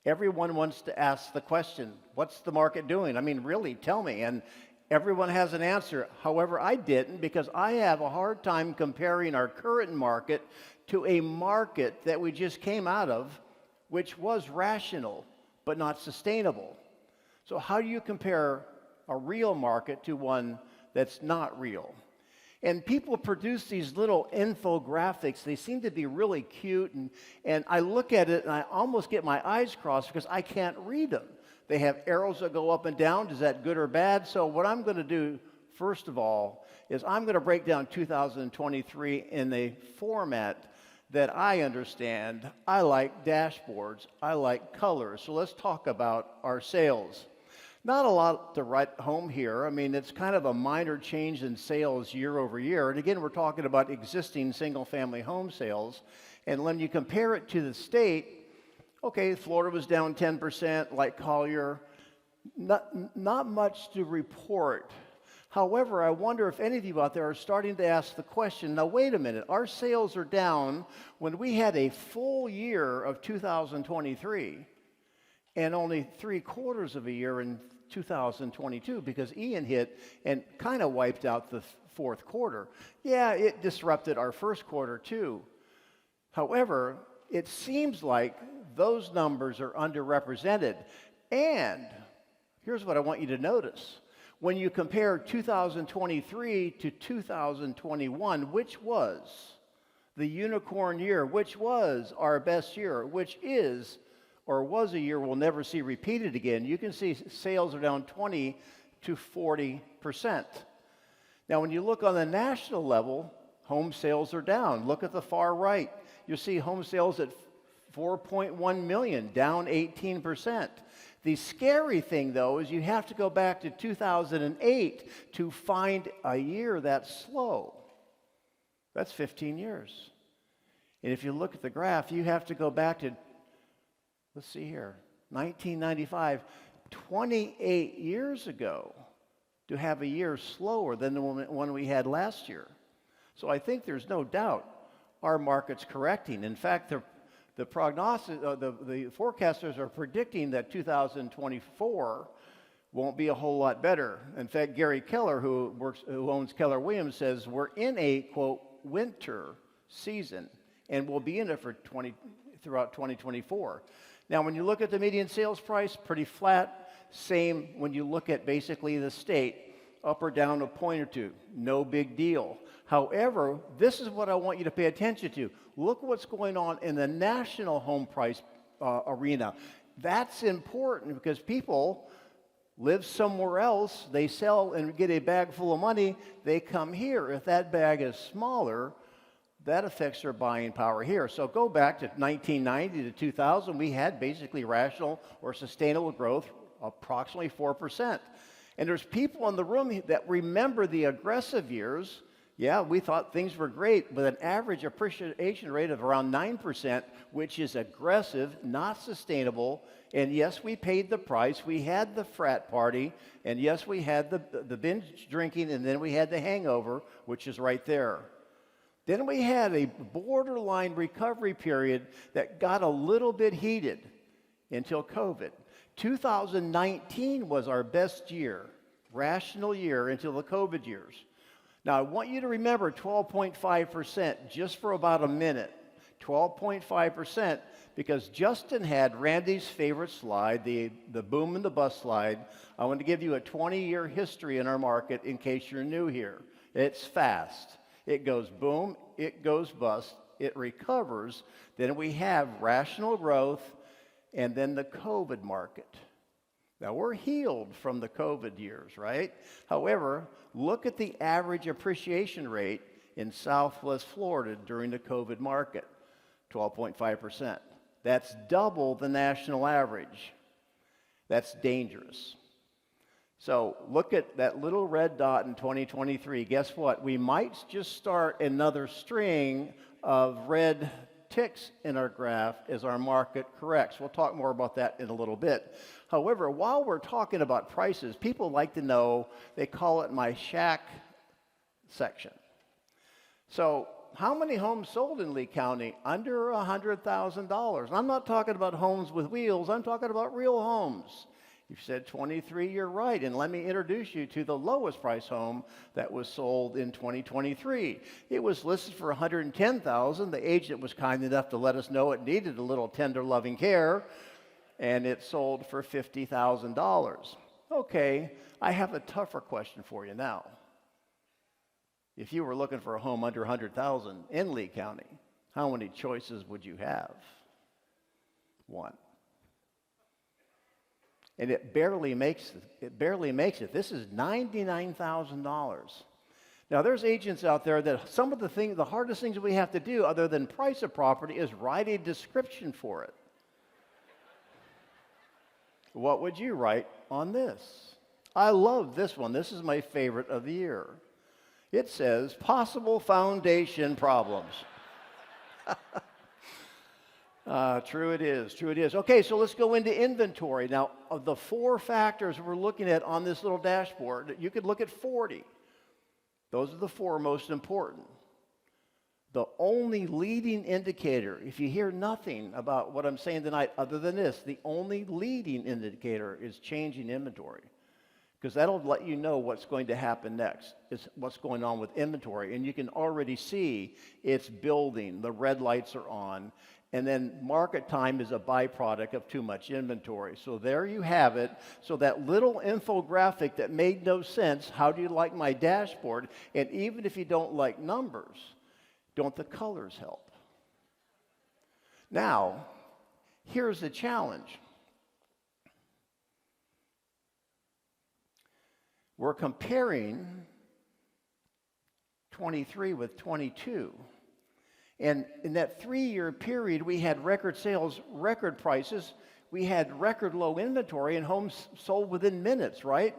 Everyone wants to ask the question, what's the market doing? I mean, really, tell me. And everyone has an answer. However, I didn't because I have a hard time comparing our current market to a market that we just came out of, which was rational but not sustainable. So how do you compare a real market to one that's not real? And people produce these little infographics. They seem to be really cute, and I look at it and I almost get my eyes crossed because I can't read them. They have arrows that go up and down. Is that good or bad? So what I'm going to do, first of all, is I'm going to break down 2023 in a format that I understand. I like dashboards. I like colors. So let's talk about our sales. Not a lot to write home here. I mean, it's kind of a minor change in sales year over year. And again, we're talking about existing single-family home sales. And when you compare it to the state, okay, Florida was down 10%, like Collier. Not much to report. However, I wonder if any of you out there are starting to ask the question, now wait a minute, our sales are down when we had a full year of 2023 and only 3/4 of a year in 2022 because Ian hit and kind of wiped out the fourth quarter. Yeah, it disrupted our first quarter too. However, it seems like those numbers are underrepresented. And here's what I want you to notice. When you compare 2023 to 2021, which was the unicorn year, which was our best year, which is or was a year we'll never see repeated again, you can see sales are down 20 to 40%. Now, when you look on the national level, home sales are down. Look at the far right. You see home sales at 4.1 million, down 18%. The scary thing, though, is you have to go back to 2008 to find a year that's slow. That's 15 years. And if you look at the graph, you have to go back to, let's see here, 1995, 28 years ago to have a year slower than the one we had last year. So I think there's no doubt our market's correcting. In fact, the prognosis, the forecasters are predicting that 2024 won't be a whole lot better. In fact, Gary Keller, who owns Keller Williams, says we're in a, quote, winter season, and we'll be in it throughout 2024. Now, when you look at the median sales price, pretty flat. Same when you look at basically the state, up or down a point or two, no big deal. However, this is what I want you to pay attention to. Look what's going on in the national home price arena. That's important because people live somewhere else, they sell and get a bag full of money, they come here. If that bag is smaller, that affects their buying power here. So go back to 1990 to 2000, we had basically rational or sustainable growth, approximately 4%. And there's people in the room that remember the aggressive years. Yeah, we thought things were great, with an average appreciation rate of around 9%, which is aggressive, not sustainable. And yes, we paid the price. We had the frat party. And yes, we had the binge drinking, and then we had the hangover, which is right there. Then we had a borderline recovery period that got a little bit heated until COVID. 2019 was our best year, rational year until the COVID years. Now, I want you to remember 12.5% just for about a minute. 12.5% because Justin had Randy's favorite slide, the boom and the bust slide. I want to give you a 20-year history in our market in case you're new here. It's fast. It goes boom, it goes bust, it recovers. Then we have rational growth and then the COVID market. Now, we're healed from the COVID years, right? However, look at the average appreciation rate in Southwest Florida during the COVID market, 12.5%. That's double the national average. That's dangerous. So look at that little red dot in 2023. Guess what? We might just start another string of red ticks in our graph as our market corrects. We'll talk more about that in a little bit. However, while we're talking about prices, people like to know, they call it my shack section. So how many homes sold in Lee County under $100,000? I'm not talking about homes with wheels. I'm talking about real homes. You said 23, you're right. And let me introduce you to the lowest price home that was sold in 2023. It was listed for $110,000. The agent was kind enough to let us know it needed a little tender loving care, and it sold for $50,000. Okay, I have a tougher question for you now. If you were looking for a home under $100,000 in Lee County, how many choices would you have? One. And it barely makes it. This is $99,000. Now, there's agents out there that some of the hardest things we have to do other than price a property is write a description for it. What would you write on this? I love this one. This is my favorite of the year. It says, possible foundation problems. True it is. True it is. Okay, so let's go into inventory. Now, of the 4 factors we're looking at on this little dashboard, you could look at 40. Those are the 4 most important. The only leading indicator, if you hear nothing about what I'm saying tonight other than this, the only leading indicator is changing inventory. Because that'll let you know what's going to happen next, is what's going on with inventory. And you can already see it's building. The red lights are on. And then market time is a byproduct of too much inventory. So there you have it. So that little infographic that made no sense, how do you like my dashboard? And even if you don't like numbers, don't the colors help? Now, here's the challenge. We're comparing 23 with 22. And in that 3-year period, we had record sales, record prices, we had record low inventory, and homes sold within minutes, right?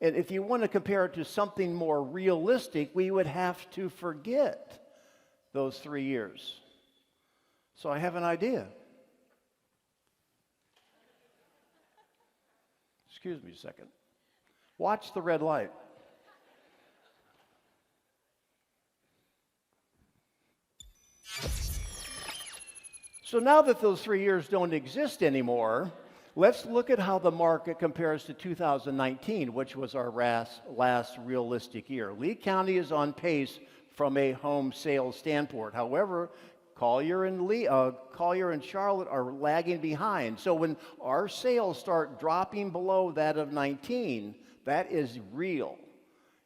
And if you want to compare it to something more realistic, we would have to forget those 3 years. So I have an idea. Excuse me a second. Watch the red light. So now that those 3 years don't exist anymore, let's look at how the market compares to 2019, which was our last realistic year. Lee County is on pace from a home sales standpoint. However, Collier and Charlotte are lagging behind. So when our sales start dropping below that of 19, that is real.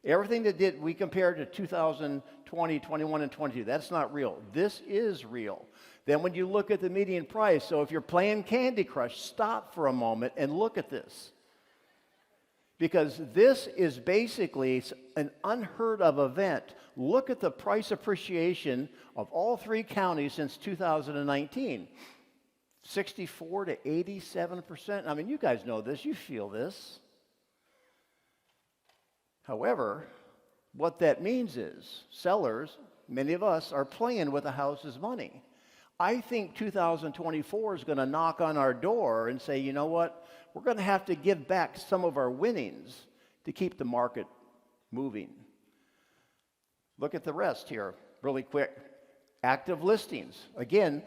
Everything that we compared to 2020, 21, and 22, that's not real. This is real. Then when you look at the median price, so if you're playing Candy Crush, stop for a moment and look at this. Because this is basically an unheard of event. Look at the price appreciation of all 3 counties since 2019. 64 to 87%. I mean, you guys know this, you feel this. However, what that means is sellers, many of us, are playing with the house's money. I think 2024 is going to knock on our door and say, you know what, we're going to have to give back some of our winnings to keep the market moving. Look at the rest here. really quick. Active listings. Again,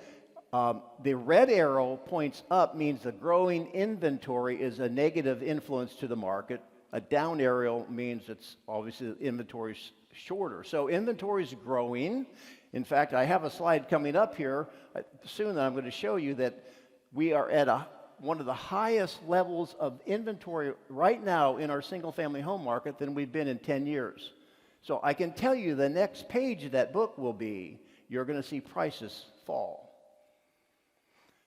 the red arrow points up means the growing inventory is a negative influence to the market. A down arrow means it's obviously the inventory's shorter. So inventory's growing. In fact, I have a slide coming up here soon that I'm going to show you that we are at one of the highest levels of inventory right now in our single-family home market than we've been in 10 years. So I can tell you the next page of that book will be, you're going to see prices fall.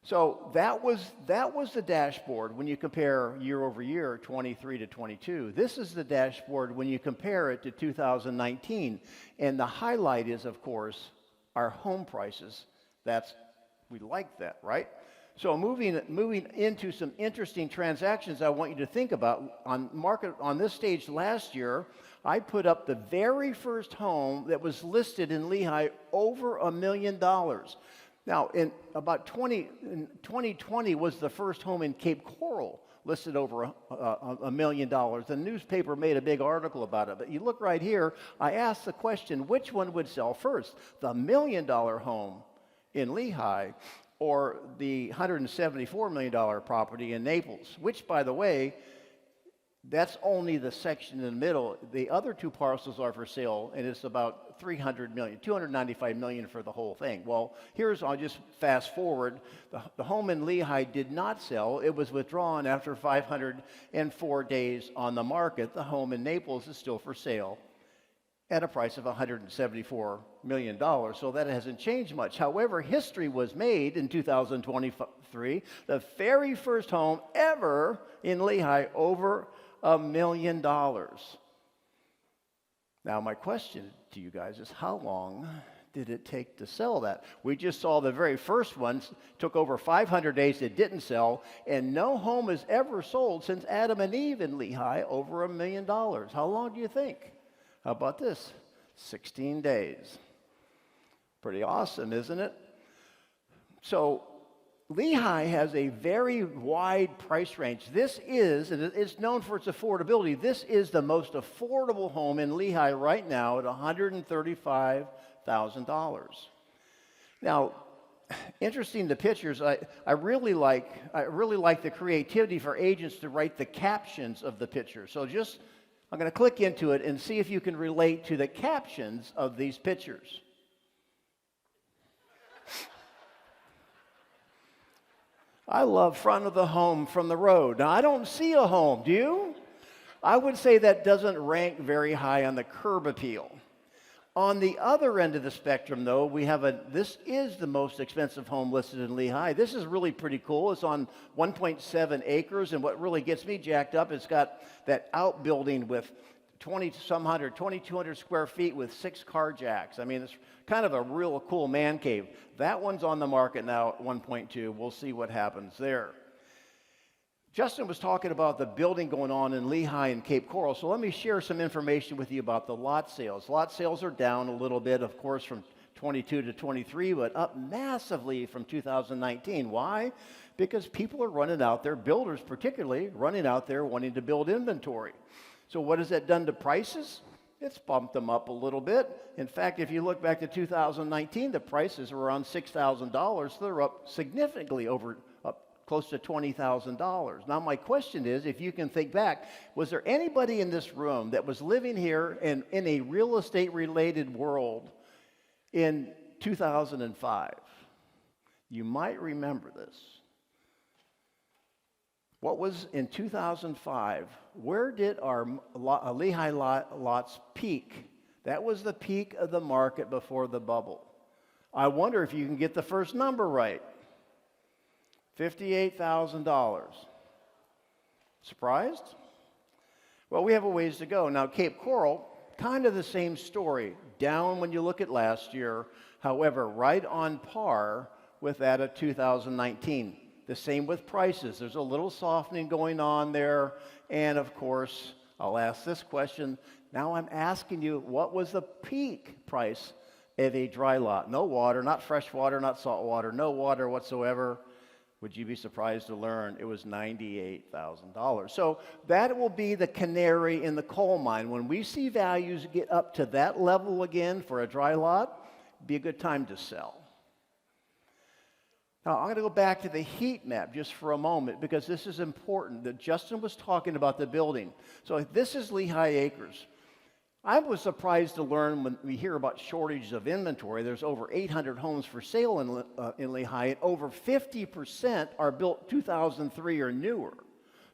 So that was the dashboard when you compare year over year, 23 to 22. This is the dashboard when you compare it to 2019. And the highlight is, of course, our home prices. We like that, right? So moving into some interesting transactions I want you to think about. On this stage last year, I put up the very first home that was listed in Lehigh over $1 million. Now, in 2020 was the first home in Cape Coral listed over $1 million. The newspaper made a big article about it. But you look right here, I asked the question, which one would sell first? The $1 million home in Lehigh or the $174 million property in Naples, which, by the way, that's only the section in the middle. The other two parcels are for sale, and it's about $300 million, $295 million for the whole thing. Well, I'll just fast forward. The home in Lehigh did not sell. It was withdrawn after 504 days on the market. The home in Naples is still for sale at a price of $174 million. So that hasn't changed much. However, history was made in 2023. The very first home ever in Lehigh over $1 million. Now, my question to you guys is, how long did it take to sell that? We just saw the very first one took over 500 days. It didn't sell, and no home has ever sold since Adam and Eve in Lehigh over $1 million. How long do you think? How about this? 16 days. Pretty awesome, isn't it? So Lehigh has a very wide price range. This is, and it's known for its affordability, this is the most affordable home in Lehigh right now at $135,000. Now, interesting, the pictures, I really like the creativity for agents to write the captions of the pictures. So I'm going to click into it and see if you can relate to the captions of these pictures. I love front of the home from the road. Now, I don't see a home, do you? I would say that doesn't rank very high on the curb appeal. On the other end of the spectrum, though, this is the most expensive home listed in Lehigh. This is really pretty cool. It's on 1.7 acres, and what really gets me jacked up, it's got that outbuilding with 2,200 square feet with 6 car jacks. I mean, it's kind of a real cool man cave. That one's on the market now at 1.2. We'll see what happens there. Justin was talking about the building going on in Lehigh and Cape Coral, so let me share some information with you about the lot sales. Lot sales are down a little bit, of course, from 22 to 23, but up massively from 2019. Why? Because people are running out there, builders particularly, running out there wanting to build inventory. So what has that done to prices? It's bumped them up a little bit. In fact, if you look back to 2019, the prices were around $6,000, so they're up significantly close to $20,000. Now, my question is, if you can think back, was there anybody in this room that was living here in a real estate-related world in 2005? You might remember this. What was in 2005? Where did our Lehigh lots peak? That was the peak of the market before the bubble. I wonder if you can get the first number right. $58,000. Surprised? Well, we have a ways to go. Now, Cape Coral, kind of the same story. Down when you look at last year, however, right on par with that of 2019. The same with prices. There's a little softening going on there. And of course, I'll ask this question. Now I'm asking you, what was the peak price of a dry lot? No water, not fresh water, not salt water, no water whatsoever. Would you be surprised to learn it was $98,000? So that will be the canary in the coal mine. When we see values get up to that level again for a dry lot, be a good time to sell. Now, I'm going to go back to the heat map just for a moment because this is important. That Justin was talking about the building. So this is Lehigh Acres. I was surprised to learn when we hear about shortages of inventory. There's over 800 homes for sale in Lehigh, and over 50% are built 2003 or newer.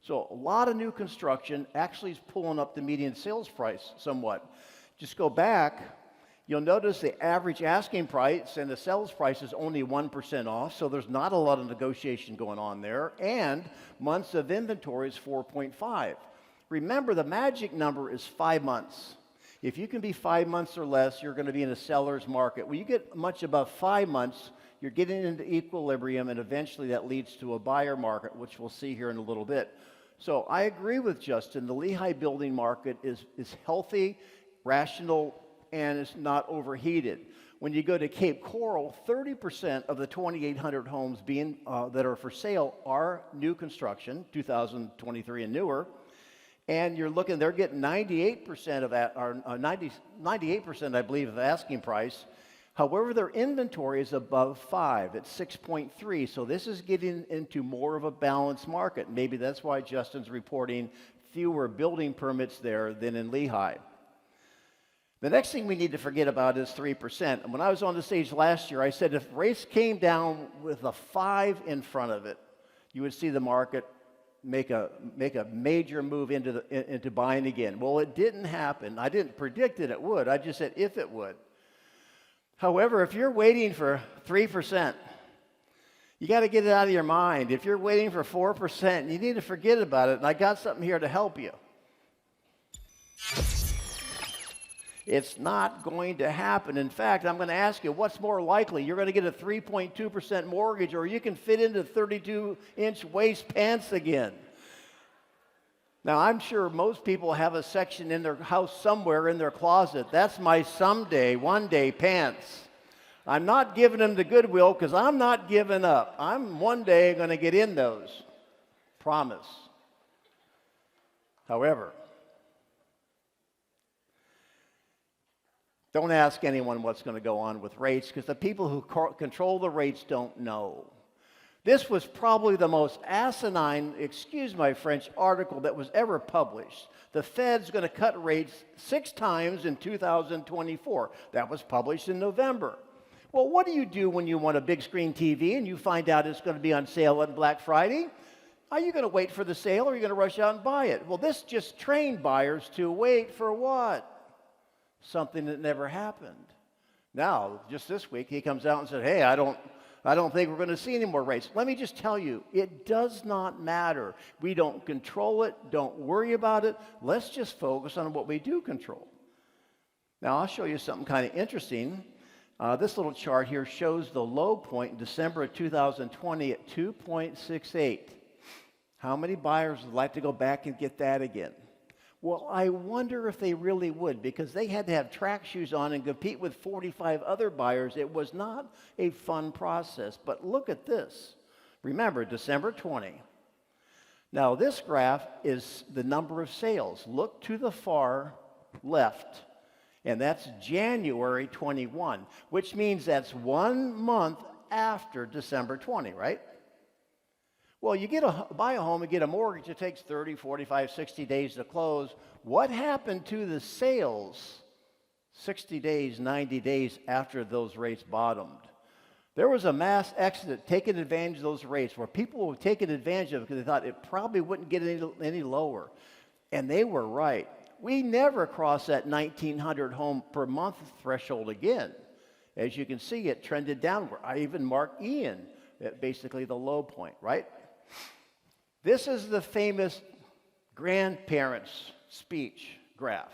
So a lot of new construction actually is pulling up the median sales price somewhat. Just go back. You'll notice the average asking price and the sales price is only 1% off, so there's not a lot of negotiation going on there, and months of inventory is 4.5. Remember, the magic number is 5 months. If you can be 5 months or less, you're going to be in a seller's market. When you get much above 5 months, you're getting into equilibrium, and eventually that leads to a buyer market, which we'll see here in a little bit. So I agree with Justin. The Lehigh building market is healthy, rational, and it's not overheated. When you go to Cape Coral, 30% of the 2,800 homes that are for sale are new construction, 2023 and newer. And you're looking, they're getting 98% of that, or 98%, I believe, of the asking price. However, their inventory is above 5 at 6.3. So this is getting into more of a balanced market. Maybe that's why Justin's reporting fewer building permits there than in Lehigh. The next thing we need to forget about is 3%. And when I was on the stage last year, I said if rates came down with a 5 in front of it, you would see the market make a major move into buying again. Well, it didn't happen. I didn't predict that it would. I just said if it would. However, if you're waiting for 3%, you got to get it out of your mind. If you're waiting for 4%, you need to forget about it. And I got something here to help you. It's not going to happen. In fact, I'm going to ask you, what's more likely? You're going to get a 3.2% mortgage, or you can fit into 32-inch waist pants again. Now, I'm sure most people have a section in their house somewhere in their closet. That's my someday, one day pants. I'm not giving them to Goodwill because I'm not giving up. I'm one day going to get in those. Promise. However, don't ask anyone what's going to go on with rates because the people who control the rates don't know. This was probably the most asinine, excuse my French, article that was ever published. The Fed's going to cut rates 6 times in 2024. That was published in November. Well, what do you do when you want a big screen TV and you find out it's going to be on sale on Black Friday? Are you going to wait for the sale or are you going to rush out and buy it? Well, this just trained buyers to wait for what? Something that never happened. Now, just this week, he comes out and said, hey, I don't think we're going to see any more rates. Let me just tell you, it does not matter. We don't control it. Don't worry about it. Let's just focus on what we do control. Now, I'll show you something kind of interesting. This little chart here shows the low point in December of 2020 at 2.68. How many buyers would like to go back and get that again? Well, I wonder if they really would, because they had to have track shoes on and compete with 45 other buyers. It was not a fun process. But look at this. Remember, December 20. Now, this graph is the number of sales. Look to the far left, and that's January 21, which means that's 1 month after December 20, right? Well, you buy a home and get a mortgage, it takes 30, 45, 60 days to close. What happened to the sales 60 days, 90 days after those rates bottomed? There was a mass exodus taking advantage of those rates where people were taking advantage of it because they thought it probably wouldn't get any lower. And they were right. We never crossed that 1,900 home per month threshold again. As you can see, it trended downward. I even marked Ian at basically the low point, right? This is the famous grandparents' speech graph.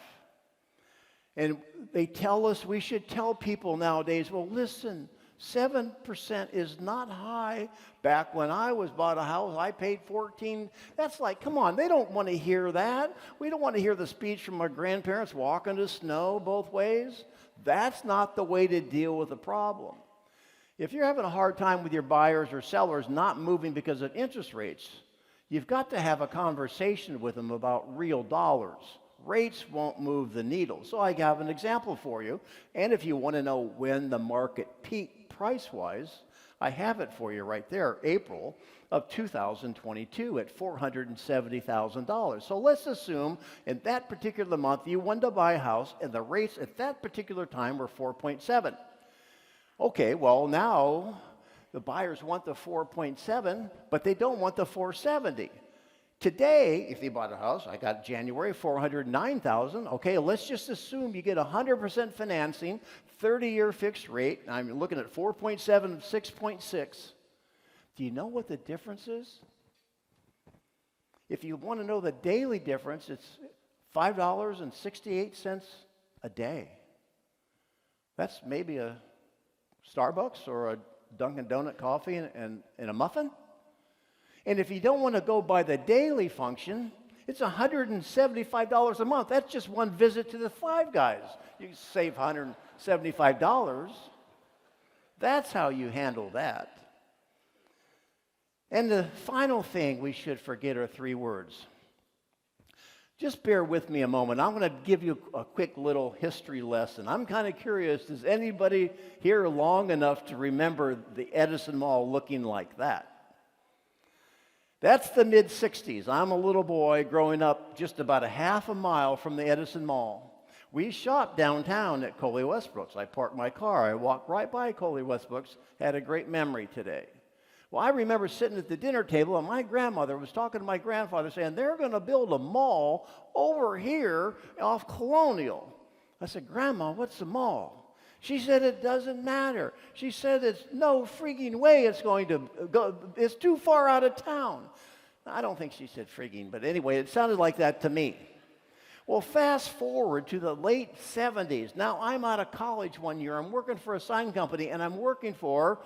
And they tell us we should tell people nowadays, well, listen, 7% is not high. Back when I bought a house, I paid 14. That's like, come on, they don't want to hear that. We don't want to hear the speech from our grandparents walking to snow both ways. That's not the way to deal with the problem. If you're having a hard time with your buyers or sellers not moving because of interest rates, you've got to have a conversation with them about real dollars, Rates won't move the needle. So I have an example for you. And if you want to know when the market peaked price-wise, I have it for you right there, April of 2022 at $470,000. So let's assume in that particular month you wanted to buy a house and the rates at that particular time were 4.7. Okay, well now the buyers want the 4.7, but they don't want the 470. Today, if you bought a house, I got January, $409,000. Okay, let's just assume you get 100% financing, 30-year fixed rate. I'm looking at 4.7 and 6.6. Do you know what the difference is? If you want to know the daily difference, it's $5.68 a day. That's maybe a Starbucks or a Dunkin' Donut coffee and a muffin. And if you don't want to go by the daily function, it's $175 a month. That's just one visit to the Five Guys. You can save $175. That's how you handle that. And the final thing we should forget are three words. Just bear with me a moment. I'm going to give you a quick little history lesson. I'm kind of curious, is anybody here long enough to remember the Edison Mall looking like that? That's the mid-'60s. I'm a little boy growing up just about a half a mile from the Edison Mall. We shopped downtown at Coley Westbrook's. I parked my car. I walked right by Coley Westbrook's. Had a great memory today. Well, I remember sitting at the dinner table, and my grandmother was talking to my grandfather saying, they're going to build a mall over here off Colonial. I said, Grandma, what's the mall? She said, it doesn't matter. She said, it's no freaking way it's going to go. It's too far out of town. I don't think she said freaking, but anyway, it sounded like that to me. Well, fast forward to the late 70s. Now, I'm out of college one year. I'm working for a sign company, and I'm working for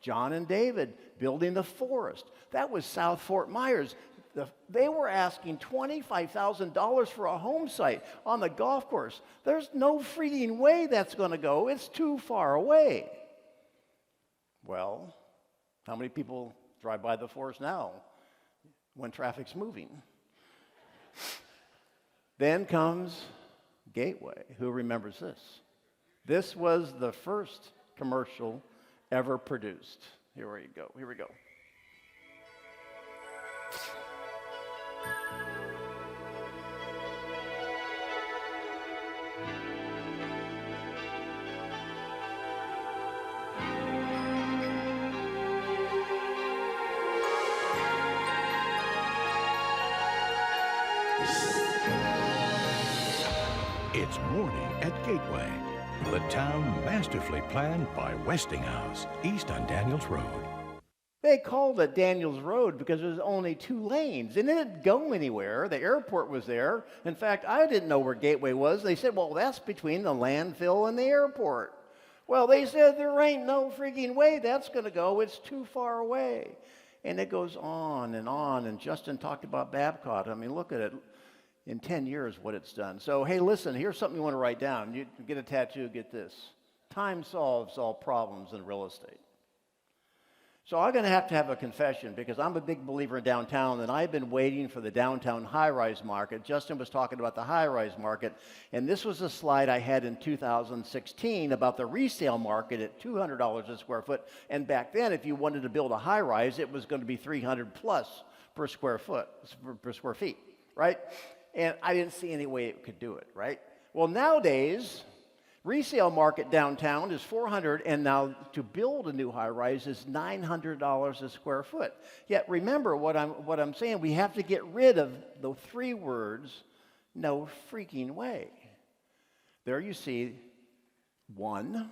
John and David, building the Forest. That was South Fort Myers. They were asking $25,000 for a home site on the golf course. There's no freaking way that's going to go. It's too far away. Well, how many people drive by the Forest now when traffic's moving? Then comes Gateway. Who remembers this? This was the first commercial ever produced. Here we go. Here we go. It's morning at Gateway, the town masterfully planned by Westinghouse, east on Daniels Road. They called it Daniels Road because there's only 2 lanes, and it didn't go anywhere. The airport was there. In fact, I didn't know where Gateway was. They said, well, that's between the landfill and the airport. Well, they said, there ain't no freaking way that's going to go. It's too far away. And it goes on, and Justin talked about Babcock. I mean, look at it. In 10 years, what it's done. So, hey, listen, here's something you want to write down. You get a tattoo, get this. Time solves all problems in real estate. So I'm going to have a confession because I'm a big believer in downtown, and I've been waiting for the downtown high-rise market. Justin was talking about the high-rise market, and this was a slide I had in 2016 about the resale market at $200 a square foot. And back then, if you wanted to build a high-rise, it was going to be $300 plus per square feet, right? And I didn't see any way it could do it, right? Well, nowadays, resale market downtown is $400, and now to build a new high-rise is $900 a square foot. Yet remember what I'm saying. We have to get rid of the 3 words, no freaking way. There you see one,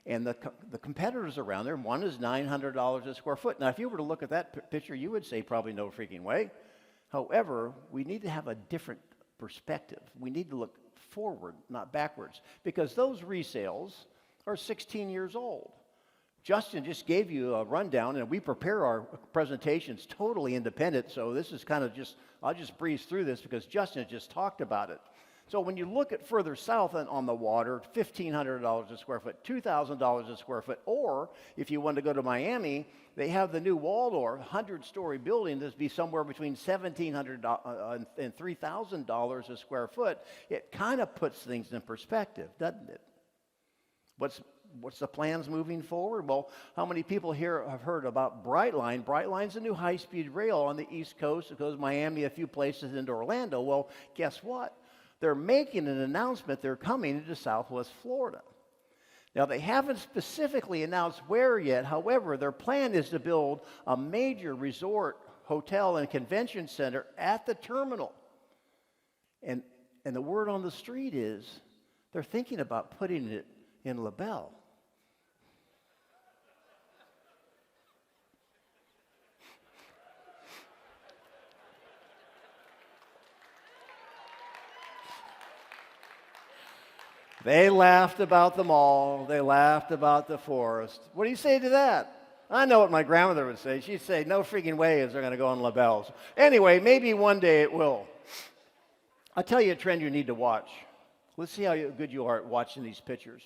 and the competitors around there. One is $900 a square foot. Now, if you were to look at that picture, you would say probably no freaking way. However, we need to have a different perspective. We need to look forward, not backwards, because those resales are 16 years old. Justin just gave you a rundown, and we prepare our presentations totally independent, so this is kind of I'll just breeze through this because Justin just talked about it. So when you look at further south and on the water, $1,500 a square foot, $2,000 a square foot, or if you want to go to Miami, they have the new Waldorf 100-story building that's be somewhere between $1,700 and $3,000 a square foot. It kind of puts things in perspective, doesn't it? What's the plans moving forward? Well, how many people here have heard about Brightline? Brightline's a new high-speed rail on the East Coast. It goes Miami, a few places into Orlando. Well, guess what? They're making an announcement they're coming into Southwest Florida. Now, they haven't specifically announced where yet. However, their plan is to build a major resort, hotel, and convention center at the terminal. And the word on the street is they're thinking about putting it in LaBelle. They laughed about the mall. They laughed about the forest. What do you say to that? I know what my grandmother would say. She'd say, no freaking way is they're going to go in LaBelle's. Anyway, maybe one day it will. I'll tell you a trend you need to watch. Let's see how good you are at watching these pictures.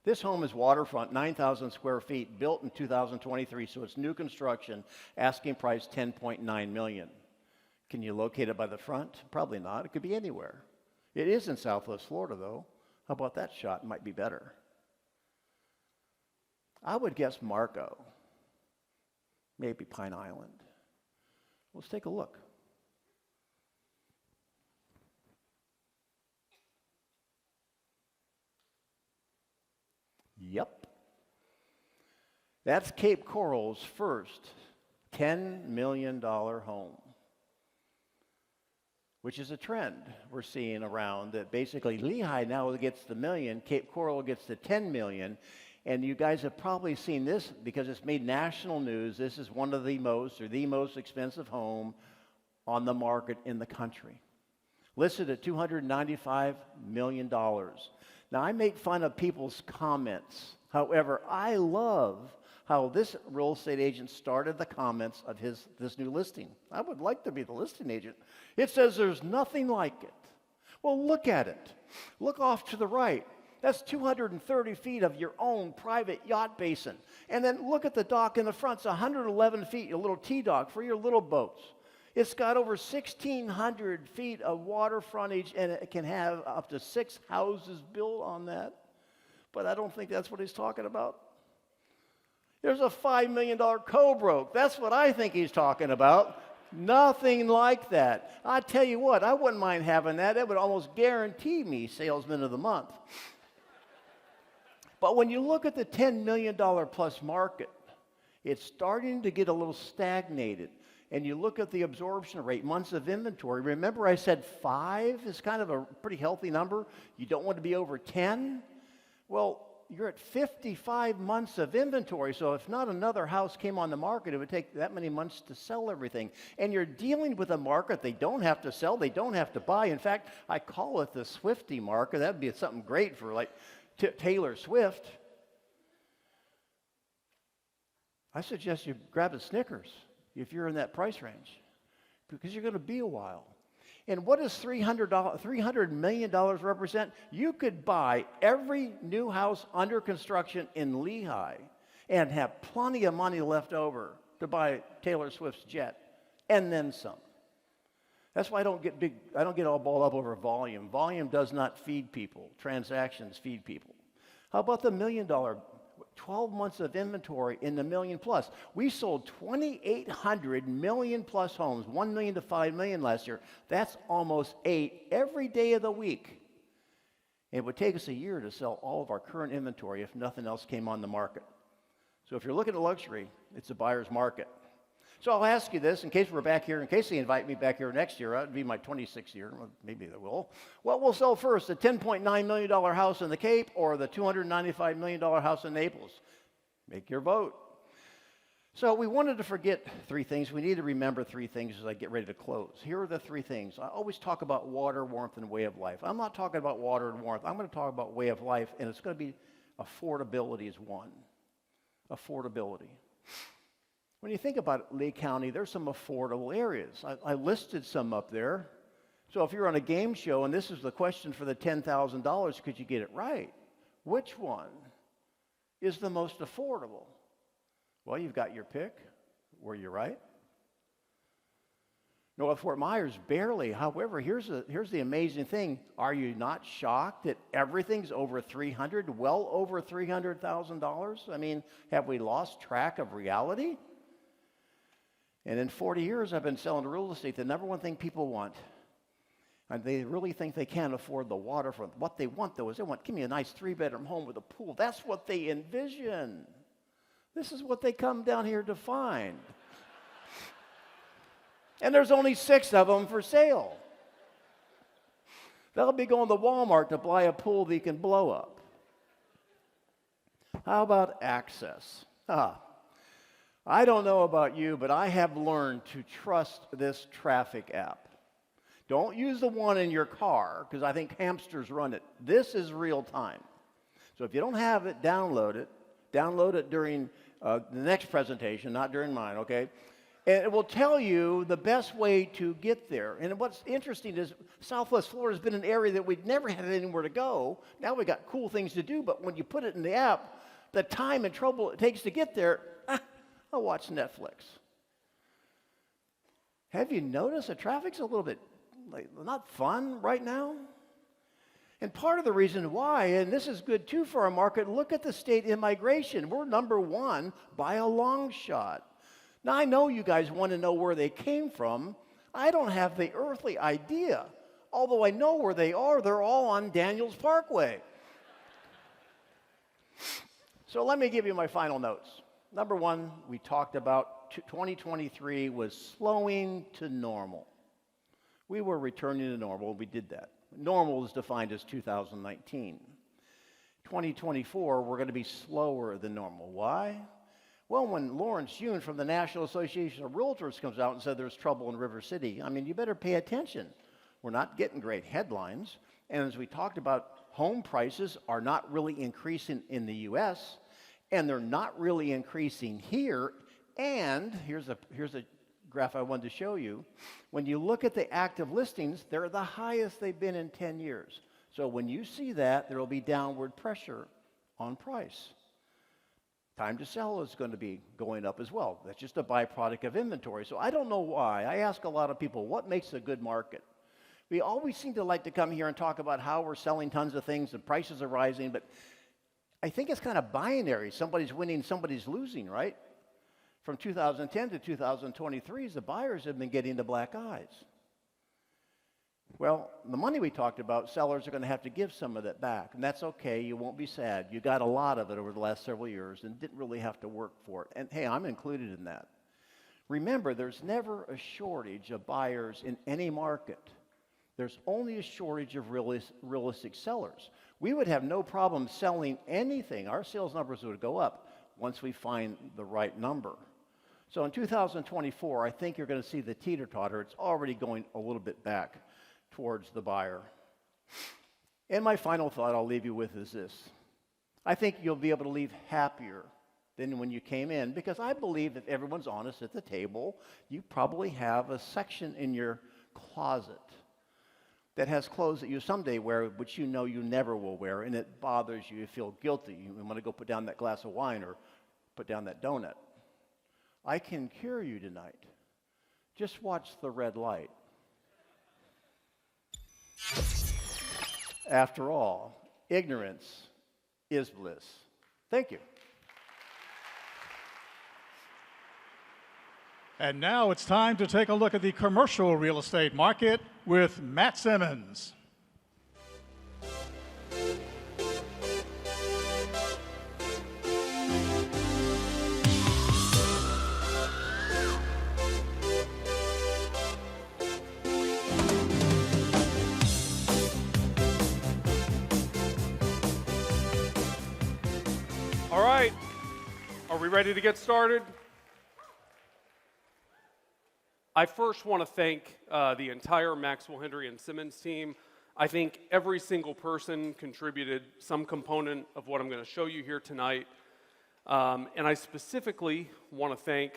This home is waterfront, 9,000 square feet, built in 2023, so it's new construction, asking price $10.9 million. Can you locate it by the front? Probably not. It could be anywhere. It is in Southwest Florida, though. How about that shot? It might be better. I would guess Marco. Maybe Pine Island. Let's take a look. Yep. That's Cape Coral's first $10 million home, which is a trend we're seeing around that basically Lehigh now gets the million, Cape Coral gets the 10 million, and you guys have probably seen this because it's made national news. This is one of the most expensive home on the market in the country, listed at $295 million. Now, I make fun of people's comments. However, I love how this real estate agent started the comments of this new listing. I would like to be the listing agent. It says there's nothing like it. Well, look at it. Look off to the right. That's 230 feet of your own private yacht basin. And then look at the dock in the front. It's 111 feet, a little T-dock for your little boats. It's got over 1,600 feet of water frontage, and it can have up to 6 houses built on that. But I don't think that's what he's talking about. There's a $5 million co-broke. That's what I think he's talking about. Nothing like that. I tell you what, I wouldn't mind having that. It would almost guarantee me Salesman of the Month. But when you look at the $10 million plus market, it's starting to get a little stagnated. And you look at the absorption rate, months of inventory. Remember I said 5 is kind of a pretty healthy number. You don't want to be over 10. Well, you're at 55 months of inventory. So if not another house came on the market, it would take that many months to sell everything. And you're dealing with a market they don't have to sell, they don't have to buy. In fact, I call it the Swiftie market. That'd be something great for like Taylor Swift. I suggest you grab a Snickers if you're in that price range, because you're going to be a while. And what does $300 million represent? You could buy every new house under construction in Lehigh and have plenty of money left over to buy Taylor Swift's jet, and then some. That's why I don't get all balled up over volume. Volume does not feed people. Transactions feed people. How about the $1 million? 12 months of inventory in the million plus. We sold 2,800 million plus homes, 1 million to 5 million last year. That's almost 8 every day of the week. It would take us a year to sell all of our current inventory if nothing else came on the market. So if you're looking at luxury, it's a buyer's market. So I'll ask you this, in case we're back here, in case they invite me back here next year, that'd be my 26th year, well, maybe they will. What will sell first, the $10.9 million house in the Cape or the $295 million house in Naples? Make your vote. So we wanted to forget 3 things. We need to remember 3 things as I get ready to close. Here are the 3 things. I always talk about water, warmth, and way of life. I'm not talking about water and warmth. I'm going to talk about way of life, and it's going to be affordability is one. Affordability. When you think about Lee County, there's some affordable areas. I listed some up there. So if you're on a game show and this is the question for the $10,000, could you get it right? Which one is the most affordable? Well, you've got your pick. Were you right? North Fort Myers, barely. However, here's the amazing thing. Are you not shocked that everything's over $300,000, well over $300,000? I mean, have we lost track of reality? And in 40 years, I've been selling real estate. The number one thing people want, and they really think they can't afford the waterfront. What they want, though, is they want, give me a nice 3-bedroom home with a pool. That's what they envision. This is what they come down here to find. And there's only 6 of them for sale. They'll be going to Walmart to buy a pool that you can blow up. How about access? I don't know about you, but I have learned to trust this traffic app. Don't use the one in your car, because I think hamsters run it. This is real time. So if you don't have it, download it. Download it during the next presentation, not during mine, okay? And it will tell you the best way to get there. And what's interesting is Southwest Florida has been an area that we've never had anywhere to go. Now we've got cool things to do, but when you put it in the app, the time and trouble it takes to get there, I'll watch Netflix. Have you noticed the traffic's a little bit not fun right now? And part of the reason why, and this is good too for our market, look at the state immigration. We're number 1 by a long shot. Now, I know you guys want to know where they came from. I don't have the earthly idea. Although I know where they are, they're all on Daniels Parkway. So let me give you my final notes. Number 1, we talked about 2023 was slowing to normal. We were returning to normal. We did that. Normal is defined as 2019. 2024, we're going to be slower than normal. Why? Well, when Lawrence Yun from the National Association of Realtors comes out and said there's trouble in River City, I mean, you better pay attention. We're not getting great headlines. And as we talked about, home prices are not really increasing in the U.S., and they're not really increasing here. And here's a graph I wanted to show you. When you look at the active listings, they're the highest they've been in 10 years. So when you see that, there will be downward pressure on price. Time to sell is going to be going up as well. That's just a byproduct of inventory. So I don't know why. I ask a lot of people, what makes a good market? We always seem to like to come here and talk about how we're selling tons of things and prices are rising, but I think it's kind of binary. Somebody's winning, somebody's losing, right? From 2010 to 2023, the buyers have been getting the black eyes. Well, the money we talked about, sellers are going to have to give some of that back, and that's okay. You won't be sad. You got a lot of it over the last several years and didn't really have to work for it. And hey, I'm included in that. Remember, there's never a shortage of buyers in any market. There's only a shortage of realistic sellers. We would have no problem selling anything. Our sales numbers would go up once we find the right number. So in 2024, I think you're going to see the teeter-totter. It's already going a little bit back towards the buyer. And my final thought I'll leave you with is this. I think you'll be able to leave happier than when you came in, because I believe if everyone's honest at the table, you probably have a section in your closet that has clothes that you someday wear, which you know you never will wear, and it bothers you. You feel guilty. You want to go put down that glass of wine or put down that donut. I can cure you tonight. Just watch the red light. After all, ignorance is bliss. Thank you. And now it's time to take a look at the commercial real estate market with Matt Simmons. All right, are we ready to get started? I first want to thank the entire Maxwell Henry and Simmons team. I think every single person contributed some component of what I'm going to show you here tonight. And I specifically want to thank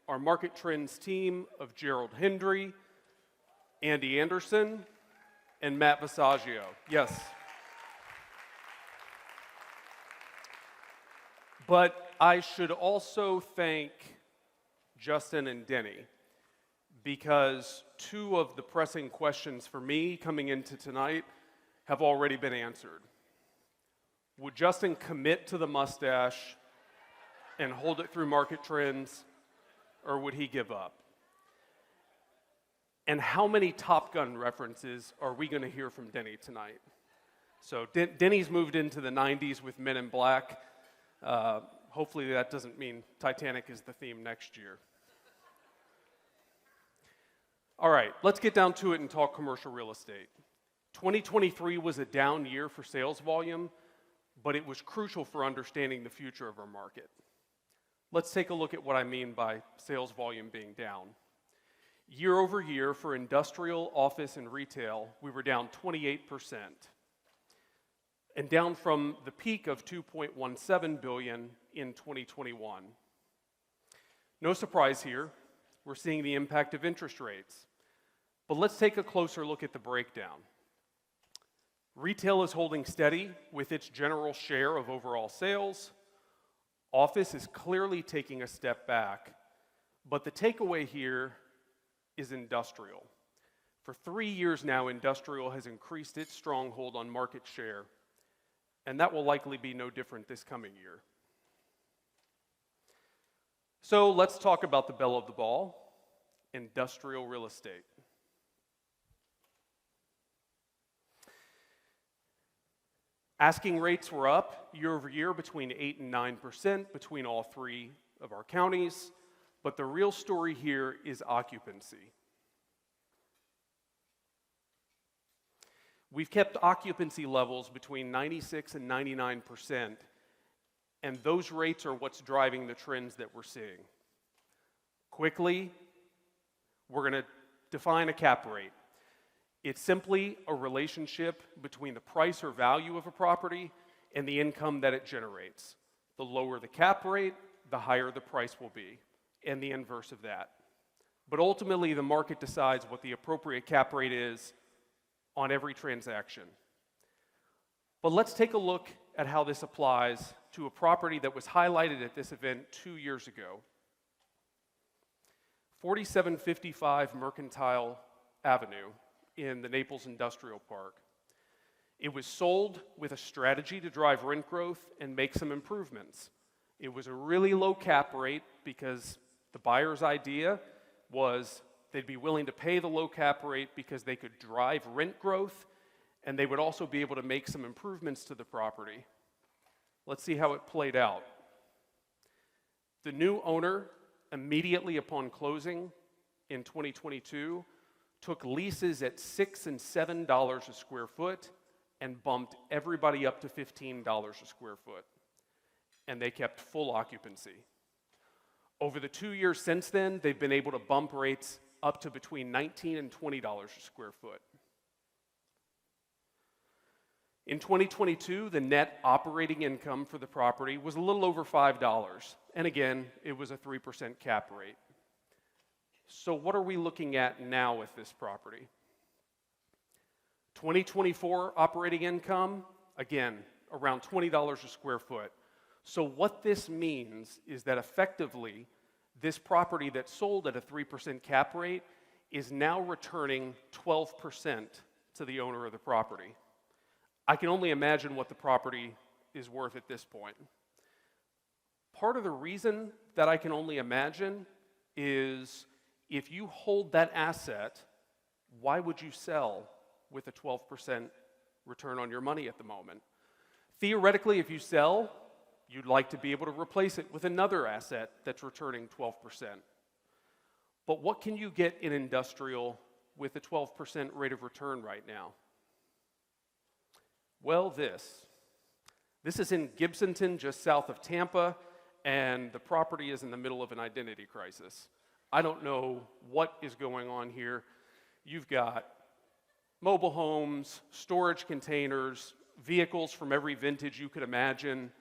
our Market Trends team of Gerald Hendry, Andy Anderson, and Matt Visaggio. Yes. But I should also thank Justin and Denny, because two of the pressing questions for me coming into tonight have already been answered. Would Justin commit to the mustache and hold it through market trends, or would he give up? And how many Top Gun references are we going to hear from Denny tonight? So Denny's moved into the 90s with Men in Black. Hopefully that doesn't mean Titanic is the theme next year. All right, let's get down to it and talk commercial real estate. 2023 was a down year for sales volume, but it was crucial for understanding the future of our market. Let's take a look at what I mean by sales volume being down. Year over year for industrial, office, and retail, we were down 28%, and down from the peak of $2.17 billion in 2021. No surprise here, we're seeing the impact of interest rates. But let's take a closer look at the breakdown. Retail is holding steady with its general share of overall sales. Office is clearly taking a step back, but the takeaway here is industrial. For 3 years now, industrial has increased its stronghold on market share, and that will likely be no different this coming year. So let's talk about the belle of the ball, industrial real estate. Asking rates were up year over year between 8 and 9% between all three of our counties, but the real story here is occupancy. We've kept occupancy levels between 96 and 99%, and those rates are what's driving the trends that we're seeing. Quickly, we're going to define a cap rate. It's simply a relationship between the price or value of a property and the income that it generates. The lower the cap rate, the higher the price will be, and the inverse of that. But ultimately, the market decides what the appropriate cap rate is on every transaction. But let's take a look at how this applies to a property that was highlighted at this event 2 years ago. 4755 Mercantile Avenue in the Naples Industrial Park. It was sold with a strategy to drive rent growth and make some improvements. It was a really low cap rate because the buyer's idea was they'd be willing to pay the low cap rate because they could drive rent growth and they would also be able to make some improvements to the property. Let's see how it played out. The new owner, immediately upon closing in 2022, took leases at $6 and $7 a square foot and bumped everybody up to $15 a square foot. And they kept full occupancy. Over the 2 years since then, they've been able to bump rates up to between $19 and $20 a square foot. In 2022, the net operating income for the property was a little over $5. And again, it was a 3% cap rate. So what are we looking at now with this property? 2024 operating income, again, around $20 a square foot. So what this means is that effectively, this property that sold at a 3% cap rate is now returning 12% to the owner of the property. I can only imagine what the property is worth at this point. Part of the reason that I can only imagine is if you hold that asset, why would you sell with a 12% return on your money at the moment? Theoretically, if you sell, you'd like to be able to replace it with another asset that's returning 12%. But what can you get in industrial with a 12% rate of return right now? Well, this is in Gibsonton, just south of Tampa, and the property is in the middle of an identity crisis. I don't know what is going on here. You've got mobile homes, storage containers, vehicles from every vintage you could imagine.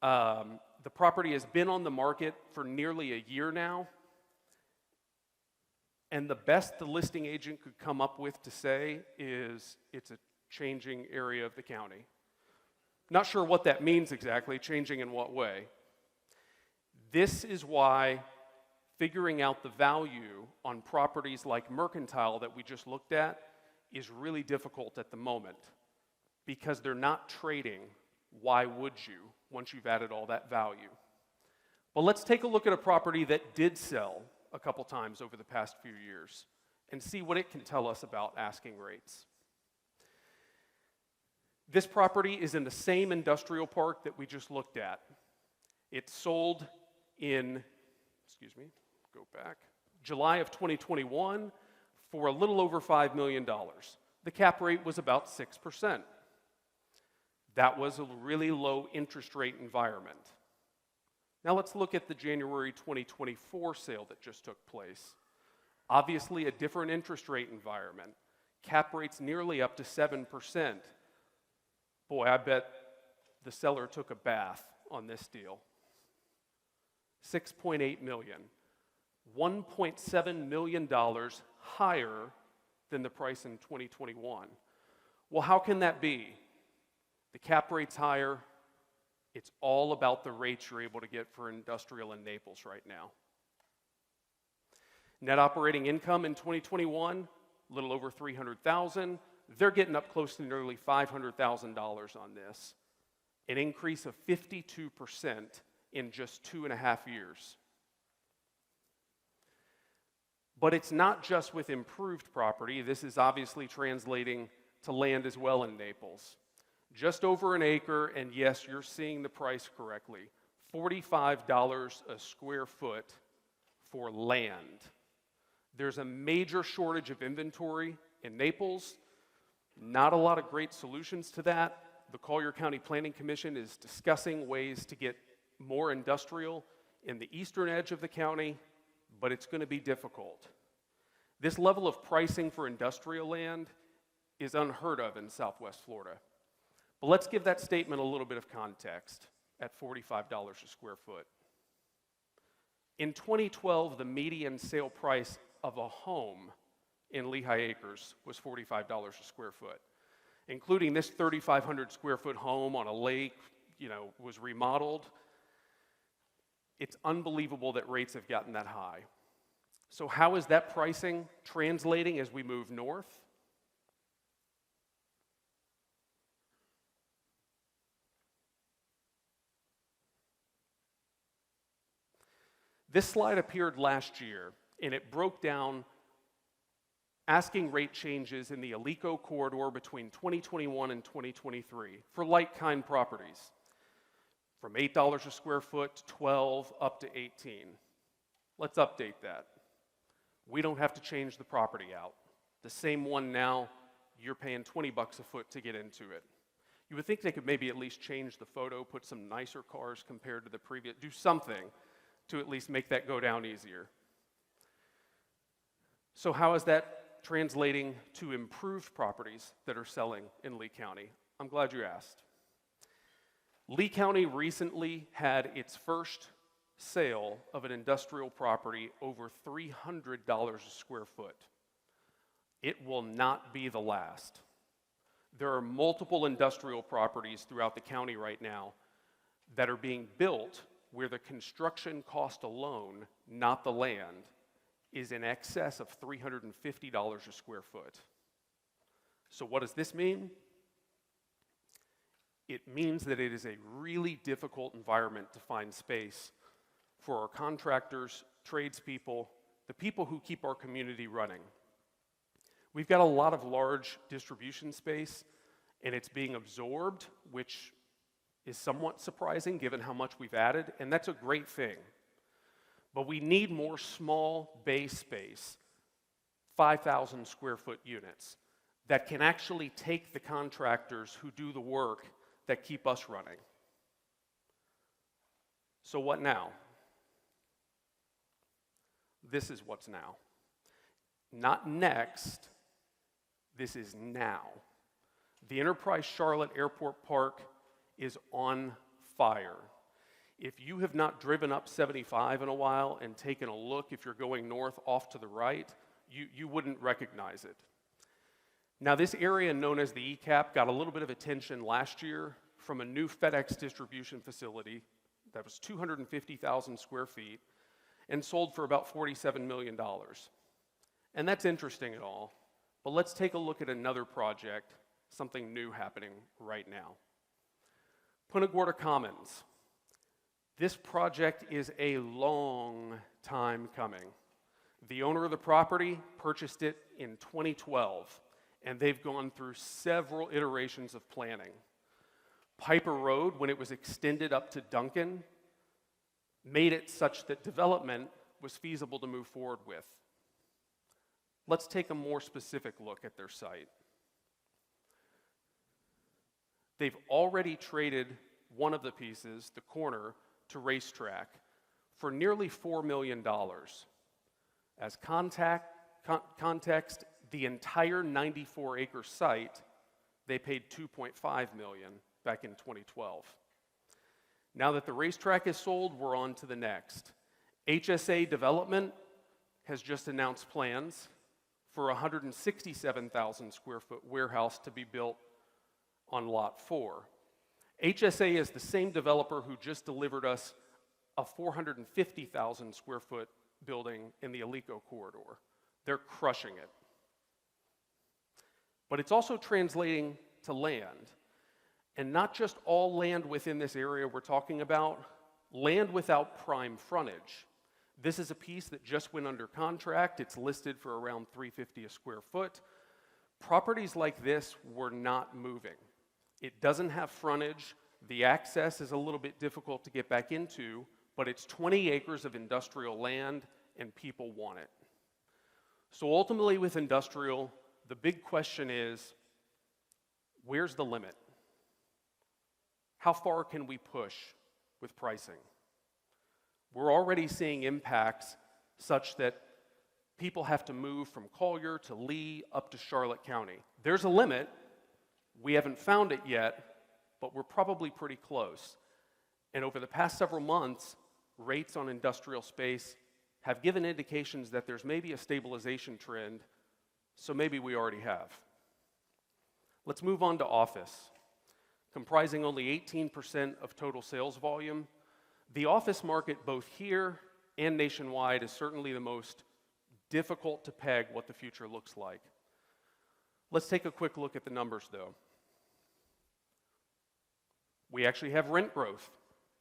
The property has been on the market for nearly a year now. And the best the listing agent could come up with to say is it's a changing area of the county. Not sure what that means exactly, changing in what way. This is why figuring out the value on properties like Mercantile that we just looked at is really difficult at the moment, because they're not trading. Why would you once you've added all that value? But let's take a look at a property that did sell a couple times over the past few years and see what it can tell us about asking rates. This property is in the same industrial park that we just looked at. It sold in, July of 2021 for a little over $5 million. The cap rate was about 6%. That was a really low interest rate environment. Now let's look at the January 2024 sale that just took place. Obviously a different interest rate environment. Cap rates nearly up to 7%. Boy, I bet the seller took a bath on this deal. $6.8 million. $1.7 million higher than the price in 2021. Well, how can that be? The cap rate's higher. It's all about the rates you're able to get for industrial in Naples right now. Net operating income in 2021, a little over $300,000. They're getting up close to nearly $500,000 on this, an increase of 52% in just 2.5 years. But it's not just with improved property. This is obviously translating to land as well in Naples. Just over an acre, and yes, you're seeing the price correctly, $45 a square foot for land. There's a major shortage of inventory in Naples. Not a lot of great solutions to that. The Collier County Planning Commission is discussing ways to get more industrial in the eastern edge of the county, but it's going to be difficult. This level of pricing for industrial land is unheard of in Southwest Florida. But let's give that statement a little bit of context at $45 a square foot. In 2012, the median sale price of a home in Lehigh Acres was $45 a square foot, including this 3,500 square foot home on a lake, was remodeled. It's unbelievable that rates have gotten that high. So how is that pricing translating as we move north? This slide appeared last year, and it broke down asking rate changes in the Alico corridor between 2021 and 2023 for like-kind properties, from $8 a square foot to $12 up to $18. Let's update that. We don't have to change the property out. The same one now, you're paying $20 a foot to get into it. You would think they could maybe at least change the photo, put some nicer cars compared to the previous, do something to at least make that go down easier. So how is that translating to improved properties that are selling in Lee County? I'm glad you asked. Lee County recently had its first sale of an industrial property over $300 a square foot. It will not be the last. There are multiple industrial properties throughout the county right now that are being built where the construction cost alone, not the land, is in excess of $350 a square foot. So what does this mean? It means that it is a really difficult environment to find space for our contractors, tradespeople, the people who keep our community running. We've got a lot of large distribution space, and it's being absorbed, which is somewhat surprising given how much we've added, and that's a great thing. But we need more small bay space, 5,000 square foot units, that can actually take the contractors who do the work that keep us running. So what now? This is what's now. Not next, this is now. The Enterprise Charlotte Airport Park is on fire. If you have not driven up 75 in a while and taken a look, if you're going north off to the right, you wouldn't recognize it. Now, this area known as the ECAP got a little bit of attention last year from a new FedEx distribution facility that was 250,000 square feet and sold for about $47 million. And that's interesting at all, but let's take a look at another project, something new happening right now. Punta Gorda Commons. This project is a long time coming. The owner of the property purchased it in 2012, and they've gone through several iterations of planning. Piper Road, when it was extended up to Duncan, made it such that development was feasible to move forward with. Let's take a more specific look at their site. They've already traded one of the pieces, the corner, to Racetrack for nearly $4 million. As context, the entire 94-acre site, they paid $2.5 million back in 2012. Now that the Racetrack is sold, we're on to the next. HSA Development has just announced plans for a 167,000 square foot warehouse to be built on Lot 4. HSA is the same developer who just delivered us a 450,000 square foot building in the Alico corridor. They're crushing it. But it's also translating to land. And not just all land within this area we're talking about, land without prime frontage. This is a piece that just went under contract. It's listed for around $350 a square foot. Properties like this were not moving. It doesn't have frontage. The access is a little bit difficult to get back into, but it's 20 acres of industrial land and people want it. So ultimately with industrial, the big question is, where's the limit? How far can we push with pricing? We're already seeing impacts such that people have to move from Collier to Lee up to Charlotte County. There's a limit. We haven't found it yet, but we're probably pretty close. And over the past several months, rates on industrial space have given indications that there's maybe a stabilization trend, so maybe we already have. Let's move on to office. Comprising only 18% of total sales volume, the office market both here and nationwide is certainly the most difficult to peg what the future looks like. Let's take a quick look at the numbers though. We actually have rent growth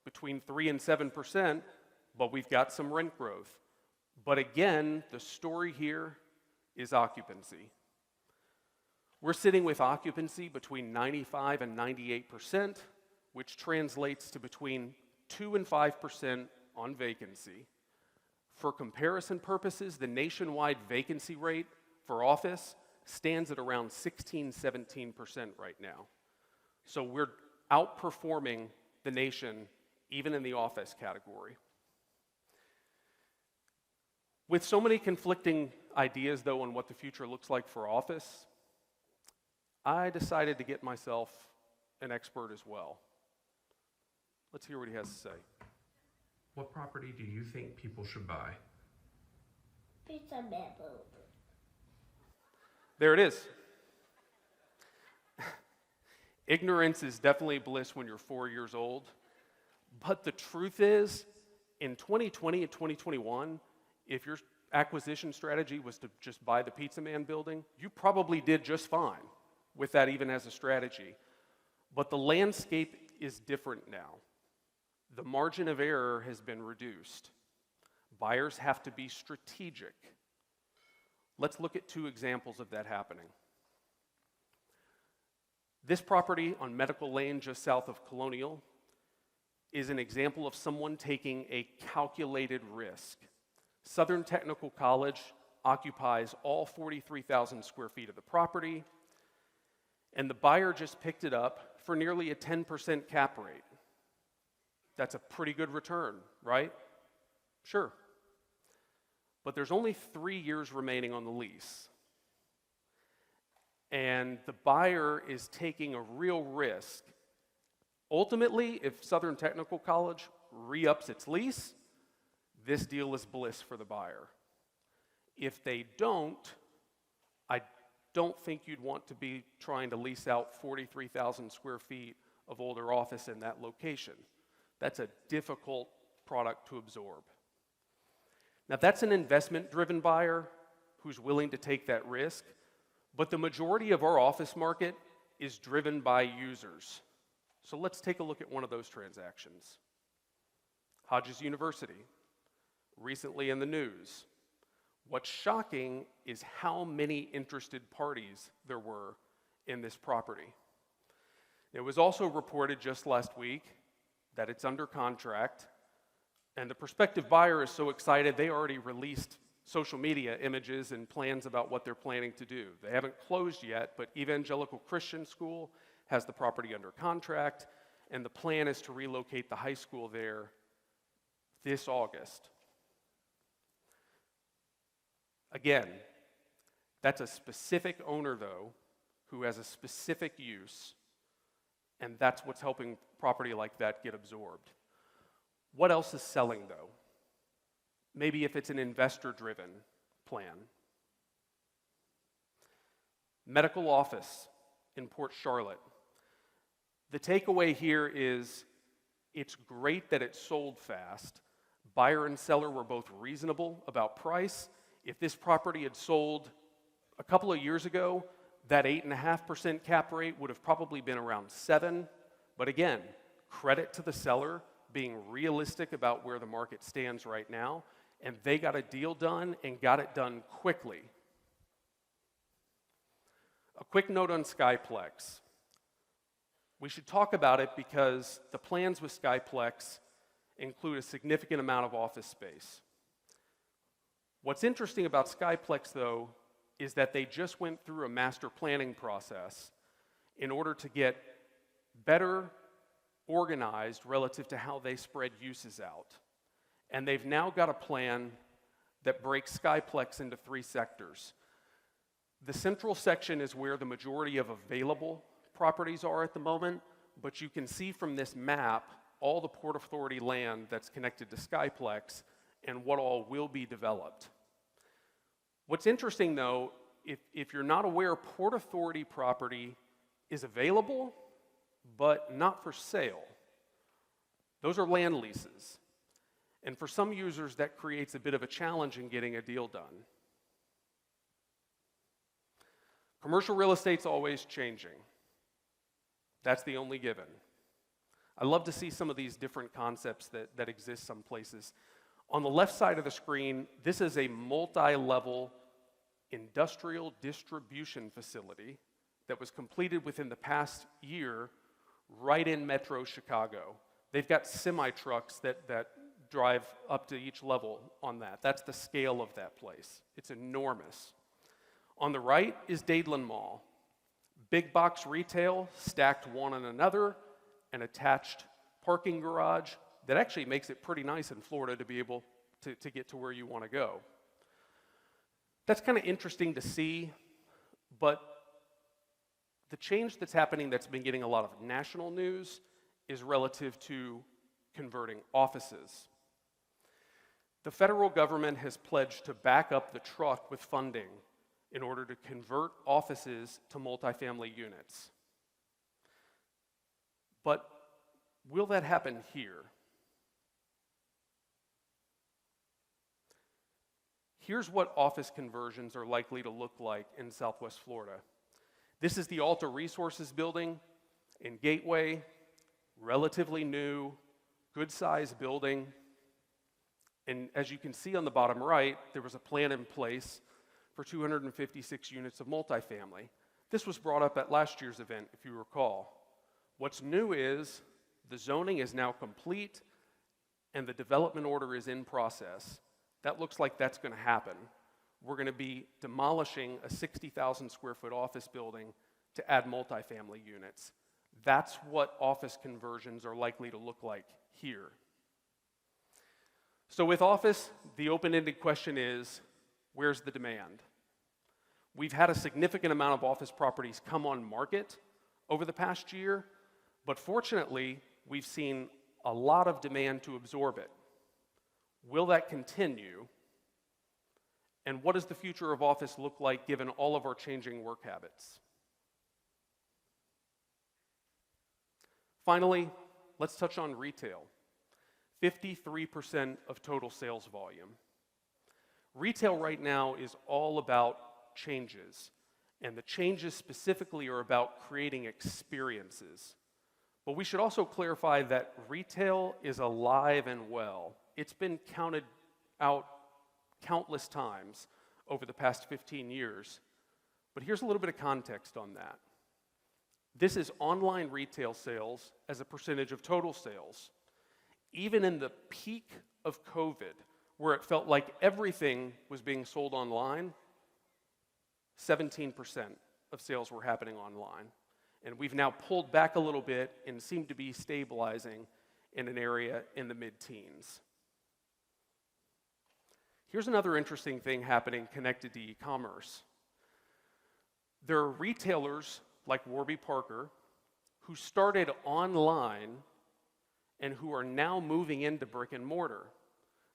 between 3 and 7%, but we've got some rent growth. But again, the story here is occupancy. We're sitting with occupancy between 95 and 98%, which translates to between 2 and 5% on vacancy. For comparison purposes, the nationwide vacancy rate for office stands at around 16-17% right now. So we're outperforming the nation, even in the office category. With so many conflicting ideas, though, on what the future looks like for office, I decided to get myself an expert as well. Let's hear what he has to say. What property do you think people should buy? Pizza Bamboo. There it is. Ignorance is definitely bliss when you're 4 years old. But the truth is, in 2020 and 2021, if your acquisition strategy was to just buy the Pizza Man building, you probably did just fine with that even as a strategy. But the landscape is different now. The margin of error has been reduced. Buyers have to be strategic. Let's look at 2 examples of that happening. This property on Medical Lane just south of Colonial is an example of someone taking a calculated risk. Southern Technical College occupies all 43,000 square feet of the property, and the buyer just picked it up for nearly a 10% cap rate. That's a pretty good return, right? Sure. But there's only 3 years remaining on the lease. And the buyer is taking a real risk. Ultimately, if Southern Technical College re-ups its lease, this deal is bliss for the buyer. If they don't, I don't think you'd want to be trying to lease out 43,000 square feet of older office in that location. That's a difficult product to absorb. Now, that's an investment-driven buyer who's willing to take that risk, but the majority of our office market is driven by users. So let's take a look at one of those transactions. Hodges University, recently in the news. What's shocking is how many interested parties there were in this property. It was also reported just last week that it's under contract, and the prospective buyer is so excited they already released social media images and plans about what they're planning to do. They haven't closed yet, but Evangelical Christian School has the property under contract, and the plan is to relocate the high school there this August. Again, that's a specific owner, though, who has a specific use, and that's what's helping property like that get absorbed. What else is selling, though? Maybe if it's an investor-driven plan. Medical office in Port Charlotte. The takeaway here is it's great that it sold fast. Buyer and seller were both reasonable about price. If this property had sold a couple of years ago, that 8.5% cap rate would have probably been around 7%. But again, credit to the seller being realistic about where the market stands right now, and they got a deal done and got it done quickly. A quick note on Skyplex. We should talk about it because the plans with Skyplex include a significant amount of office space. What's interesting about Skyplex, though, is that they just went through a master planning process in order to get better organized relative to how they spread uses out. And they've now got a plan that breaks Skyplex into 3 sectors. The central section is where the majority of available properties are at the moment, but you can see from this map all the Port Authority land that's connected to Skyplex and what all will be developed. What's interesting, though, if you're not aware, Port Authority property is available, but not for sale. Those are land leases. And for some users, that creates a bit of a challenge in getting a deal done. Commercial real estate's always changing. That's the only given. I love to see some of these different concepts that exist some places. On the left side of the screen, this is a multi-level industrial distribution facility that was completed within the past year right in Metro Chicago. They've got semi-trucks that drive up to each level on that. That's the scale of that place. It's enormous. On the right is Dadeland Mall. Big box retail stacked one on another, an attached parking garage that actually makes it pretty nice in Florida to be able to get to where you want to go. That's kind of interesting to see, but the change that's happening that's been getting a lot of national news is relative to converting offices. The federal government has pledged to back up the truck with funding in order to convert offices to multifamily units. But will that happen here? Here's what office conversions are likely to look like in Southwest Florida. This is the Alta Resources building in Gateway, relatively new, good-sized building. And as you can see on the bottom right, there was a plan in place for 256 units of multifamily. This was brought up at last year's event, if you recall. What's new is the zoning is now complete and the development order is in process. That looks like that's going to happen. We're going to be demolishing a 60,000 square foot office building to add multifamily units. That's what office conversions are likely to look like here. So with office, the open-ended question is, where's the demand? We've had a significant amount of office properties come on market over the past year, but fortunately, we've seen a lot of demand to absorb it. Will that continue? And what does the future of office look like given all of our changing work habits? Finally, let's touch on retail. 53% of total sales volume. Retail right now is all about changes, and the changes specifically are about creating experiences. But we should also clarify that retail is alive and well. It's been counted out countless times over the past 15 years. But here's a little bit of context on that. This is online retail sales as a percentage of total sales. Even in the peak of COVID, where it felt like everything was being sold online, 17% of sales were happening online. And we've now pulled back a little bit and seem to be stabilizing in an area in the mid-teens. Here's another interesting thing happening connected to e-commerce. There are retailers like Warby Parker who started online and who are now moving into brick and mortar.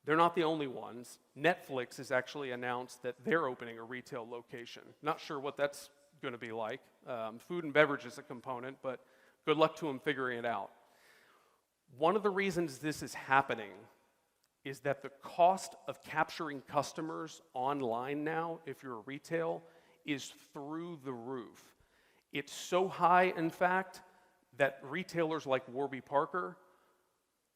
They're not the only ones. Netflix has actually announced that they're opening a retail location. Not sure what that's going to be like. Food and beverage is a component, but good luck to them figuring it out. One of the reasons this is happening is that the cost of capturing customers online now, if you're a retail, is through the roof. It's so high, in fact, that retailers like Warby Parker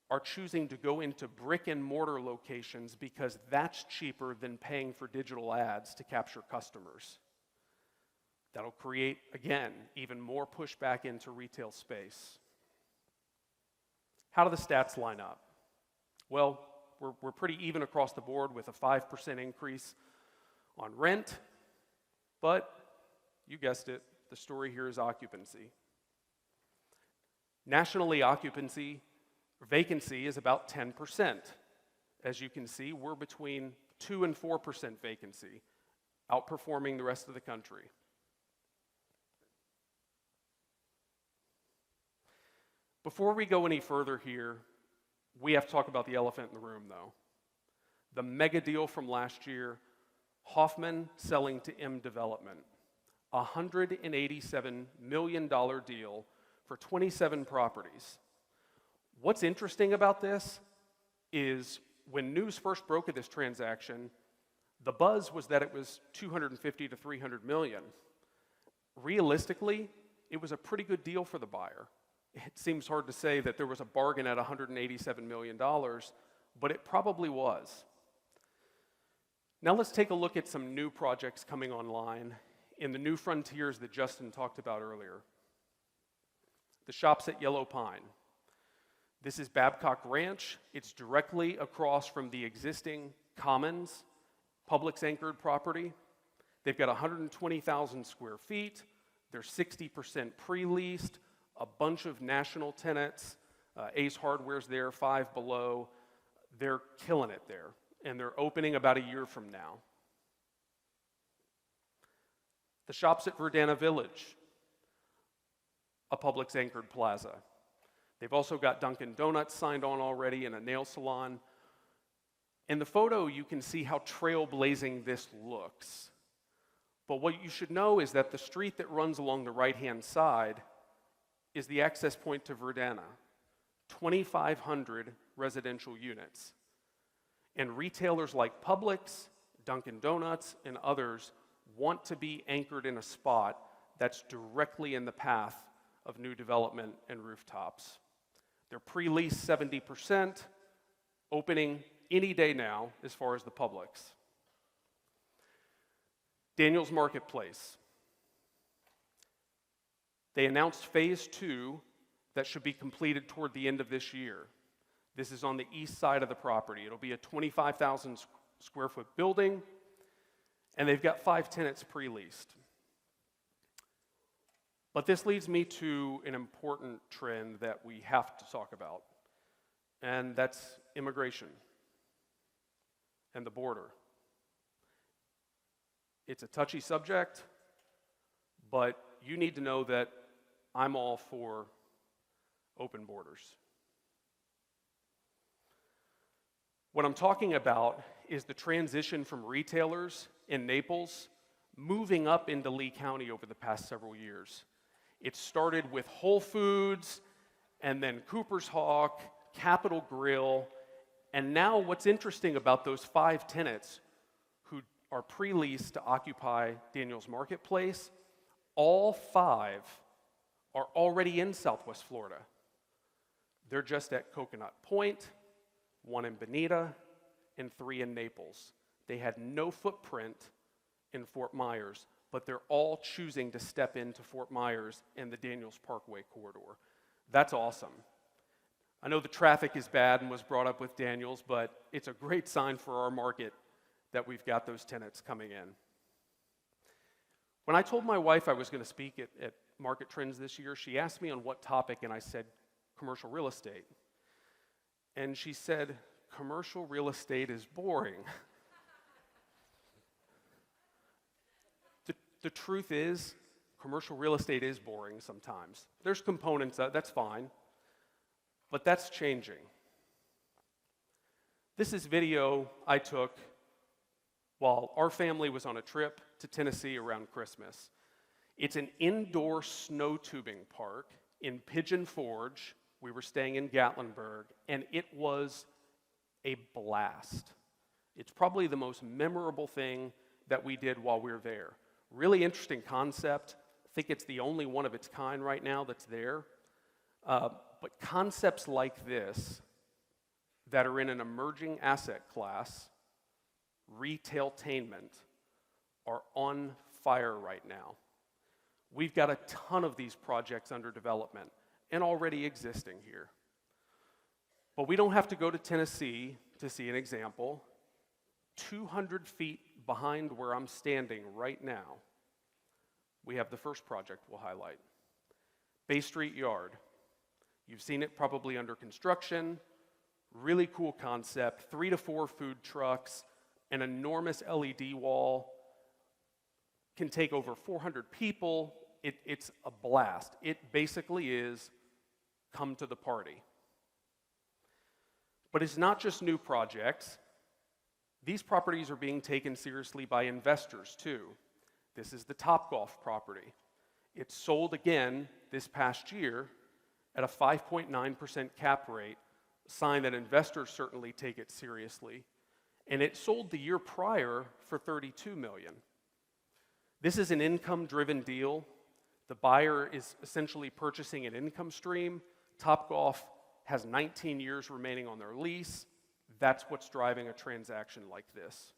are choosing to go into brick and mortar locations because that's cheaper than paying for digital ads to capture customers. That'll create, again, even more pushback into retail space. How do the stats line up? Well, we're pretty even across the board with a 5% increase on rent, but you guessed it, the story here is occupancy. Nationally, vacancy is about 10%. As you can see, we're between 2 and 4% vacancy, outperforming the rest of the country. Before we go any further here, we have to talk about the elephant in the room, though. The mega deal from last year, Hoffman selling to M Development. A $187 million deal for 27 properties. What's interesting about this is when news first broke of this transaction, the buzz was that it was 250 to 300 million. Realistically, it was a pretty good deal for the buyer. It seems hard to say that there was a bargain at $187 million, but it probably was. Now let's take a look at some new projects coming online in the new frontiers that Justin talked about earlier. The Shops at Yellow Pine. This is Babcock Ranch. It's directly across from the existing Commons, Publix anchored property. They've got 120,000 square feet. They're 60% pre-leased. A bunch of national tenants. Ace Hardware's there, Five Below. They're killing it there. And they're opening about a year from now. The Shops at Verdana Village, a Publix anchored plaza. They've also got Dunkin' Donuts signed on already and a nail salon. In the photo, you can see how trailblazing this looks. But what you should know is that the street that runs along the right-hand side is the access point to Verdana, 2,500 residential units. And retailers like Publix, Dunkin' Donuts, and others want to be anchored in a spot that's directly in the path of new development and rooftops. They're pre-leased 70%, opening any day now as far as the Publix. Daniels Marketplace. They announced phase 2 that should be completed toward the end of this year. This is on the east side of the property. It'll be a 25,000 square foot building, and they've got 5 tenants pre-leased. But this leads me to an important trend that we have to talk about, and that's immigration and the border. It's a touchy subject, but you need to know that I'm all for open borders. What I'm talking about is the transition from retailers in Naples moving up into Lee County over the past several years. It started with Whole Foods, and then Cooper's Hawk, Capitol Grill, and now what's interesting about those 5 tenants who are pre-leased to occupy Daniels Marketplace, all 5 are already in Southwest Florida. They're just at Coconut Point, 1 in Bonita, and 3 in Naples. They had no footprint in Fort Myers, but they're all choosing to step into Fort Myers and the Daniels Parkway corridor. That's awesome. I know the traffic is bad and was brought up with Daniels, but it's a great sign for our market that we've got those tenants coming in. When I told my wife I was going to speak at Market Trends this year, she asked me on what topic, and I said commercial real estate. And she said, commercial real estate is boring. The truth is, commercial real estate is boring sometimes. There's components, that's fine. But that's changing. This is video I took while our family was on a trip to Tennessee around Christmas. It's an indoor snow tubing park in Pigeon Forge. We were staying in Gatlinburg, and it was a blast. It's probably the most memorable thing that we did while we were there. Really interesting concept. I think it's the only one of its kind right now that's there. But concepts like this that are in an emerging asset class, retailtainment, are on fire right now. We've got a ton of these projects under development and already existing here. But we don't have to go to Tennessee to see an example. 200 feet behind where I'm standing right now, we have the first project we'll highlight. Bay Street Yard. You've seen it probably under construction. Really cool concept. 3 to 4 food trucks, an enormous LED wall. Can take over 400 people. It's a blast. It basically is come to the party. But it's not just new projects. These properties are being taken seriously by investors too. This is the Topgolf property. It sold again this past year at a 5.9% cap rate, a sign that investors certainly take it seriously. And it sold the year prior for $32 million. This is an income-driven deal. The buyer is essentially purchasing an income stream. Topgolf has 19 years remaining on their lease. That's what's driving a transaction like this.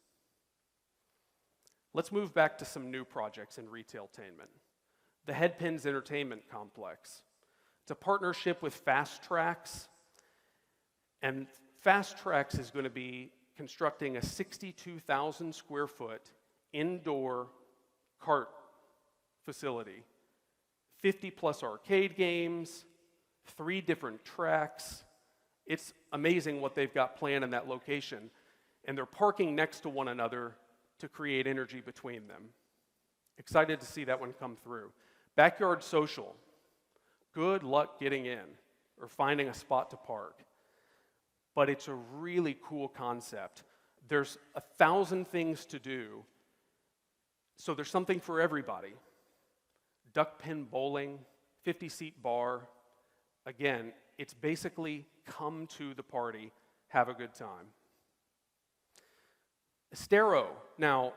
Let's move back to some new projects in retailtainment. The Headpins Entertainment Complex. It's a partnership with Fast Tracks, and Fast Tracks is going to be constructing a 62,000 square foot indoor kart facility. 50 plus arcade games, 3 different tracks. It's amazing what they've got planned in that location, and they're parking next to one another to create energy between them. Excited to see that one come through. Backyard Social. Good luck getting in or finding a spot to park. But it's a really cool concept. There's 1,000 things to do, so there's something for everybody. Duck pin bowling, 50-seat bar. Again, it's basically come to the party, have a good time. Estero. Now,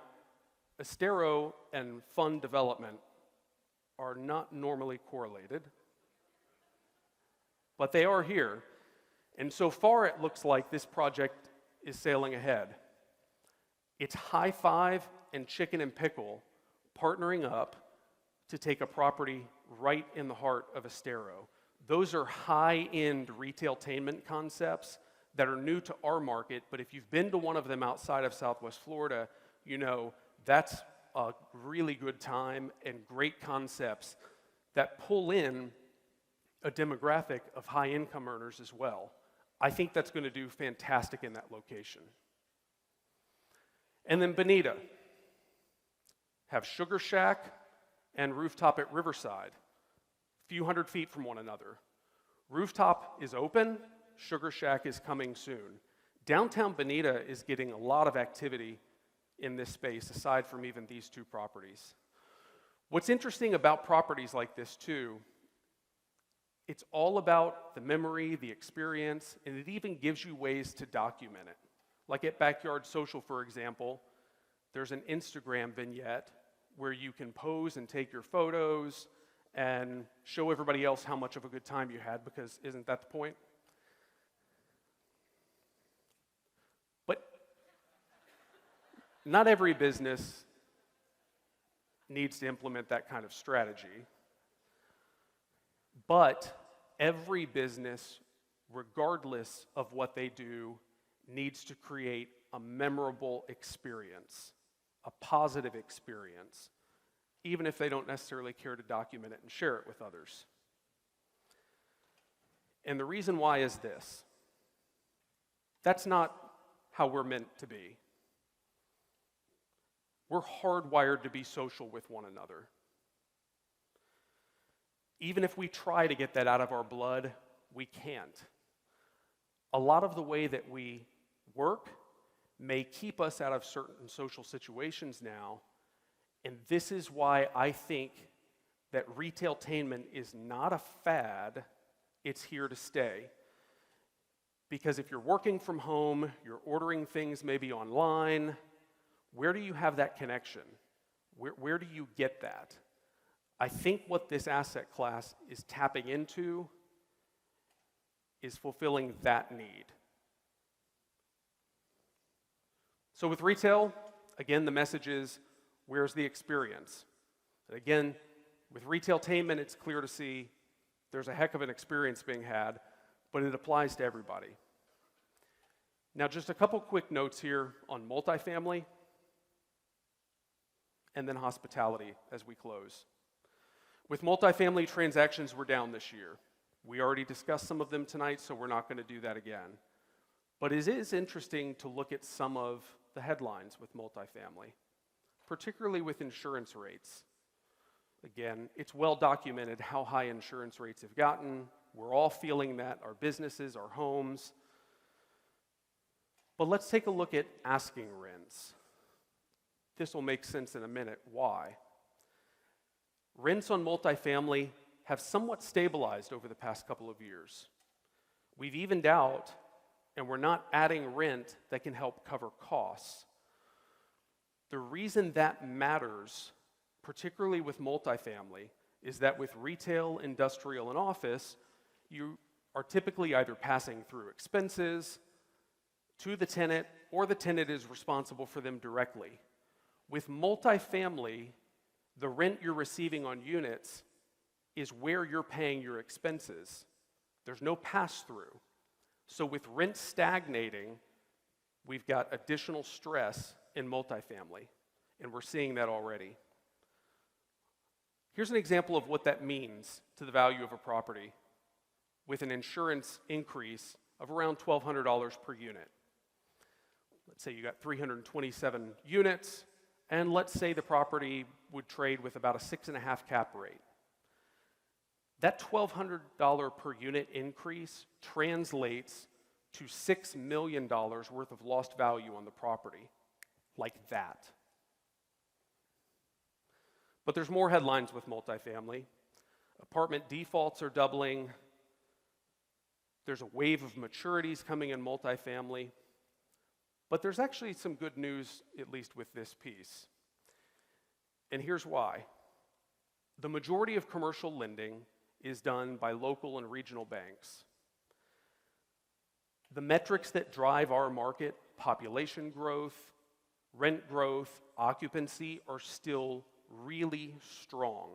Estero and fund development are not normally correlated, but they are here. And so far, it looks like this project is sailing ahead. It's High Five and Chicken and Pickle partnering up to take a property right in the heart of Estero. Those are high-end retailtainment concepts that are new to our market, but if you've been to one of them outside of Southwest Florida, you know that's a really good time and great concepts that pull in a demographic of high-income earners as well. I think that's going to do fantastic in that location. And then Bonita. Have Sugar Shack and Rooftop at Riverside, a few hundred feet from one another. Rooftop is open, Sugar Shack is coming soon. Downtown Bonita is getting a lot of activity in this space, aside from even these two properties. What's interesting about properties like this too, it's all about the memory, the experience, and it even gives you ways to document it. Like at Backyard Social, for example, there's an Instagram vignette where you can pose and take your photos and show everybody else how much of a good time you had, because isn't that the point? But not every business needs to implement that kind of strategy. But every business, regardless of what they do, needs to create a memorable experience, a positive experience, even if they don't necessarily care to document it and share it with others. And the reason why is this. That's not how we're meant to be. We're hardwired to be social with one another. Even if we try to get that out of our blood, we can't. A lot of the way that we work may keep us out of certain social situations now, and this is why I think that retailtainment is not a fad, it's here to stay. Because if you're working from home, you're ordering things maybe online, where do you have that connection? Where do you get that? I think what this asset class is tapping into is fulfilling that need. So with retail, again, the message is, where's the experience? And again, with retailtainment, it's clear to see there's a heck of an experience being had, but it applies to everybody. Now, just a couple quick notes here on multifamily and then hospitality as we close. With multifamily, transactions were down this year. We already discussed some of them tonight, so we're not going to do that again. But it is interesting to look at some of the headlines with multifamily, particularly with insurance rates. Again, it's well documented how high insurance rates have gotten. We're all feeling that, our businesses, our homes. But let's take a look at asking rents. This will make sense in a minute. Why? Rents on multifamily have somewhat stabilized over the past couple of years. We've evened out, and we're not adding rent that can help cover costs. The reason that matters, particularly with multifamily, is that with retail, industrial, and office, you are typically either passing through expenses to the tenant, or the tenant is responsible for them directly. With multifamily, the rent you're receiving on units is where you're paying your expenses. There's no pass-through. So with rent stagnating, we've got additional stress in multifamily, and we're seeing that already. Here's an example of what that means to the value of a property with an insurance increase of around $1,200 per unit. Let's say you got 327 units, and let's say the property would trade with about a 6.5 cap rate. That $1,200 per unit increase translates to $6 million worth of lost value on the property, like that. But there's more headlines with multifamily. Apartment defaults are doubling. There's a wave of maturities coming in multifamily. But there's actually some good news, at least with this piece. And here's why. The majority of commercial lending is done by local and regional banks. The metrics that drive our market, population growth, rent growth, occupancy, are still really strong.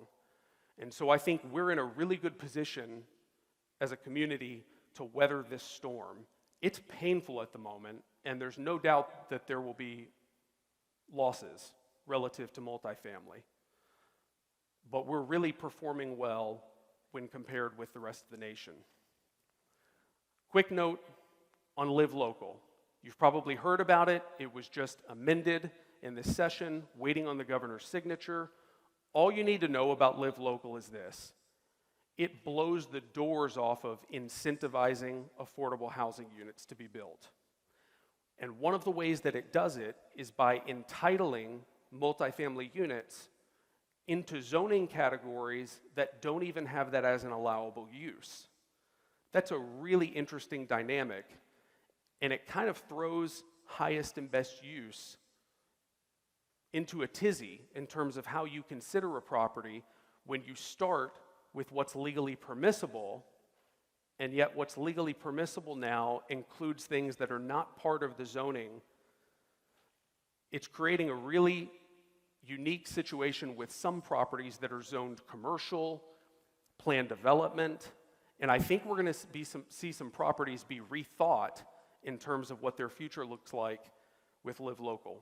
And so I think we're in a really good position as a community to weather this storm. It's painful at the moment, and there's no doubt that there will be losses relative to multifamily. But we're really performing well when compared with the rest of the nation. Quick note on Live Local. You've probably heard about it. It was just amended in this session, waiting on the governor's signature. All you need to know about Live Local is this. It blows the doors off of incentivizing affordable housing units to be built. And one of the ways that it does it is by entitling multifamily units into zoning categories that don't even have that as an allowable use. That's a really interesting dynamic, and it kind of throws highest and best use into a tizzy in terms of how you consider a property when you start with what's legally permissible, and yet what's legally permissible now includes things that are not part of the zoning. It's creating a really unique situation with some properties that are zoned commercial, planned development, and I think we're going to see some properties be rethought in terms of what their future looks like with Live Local.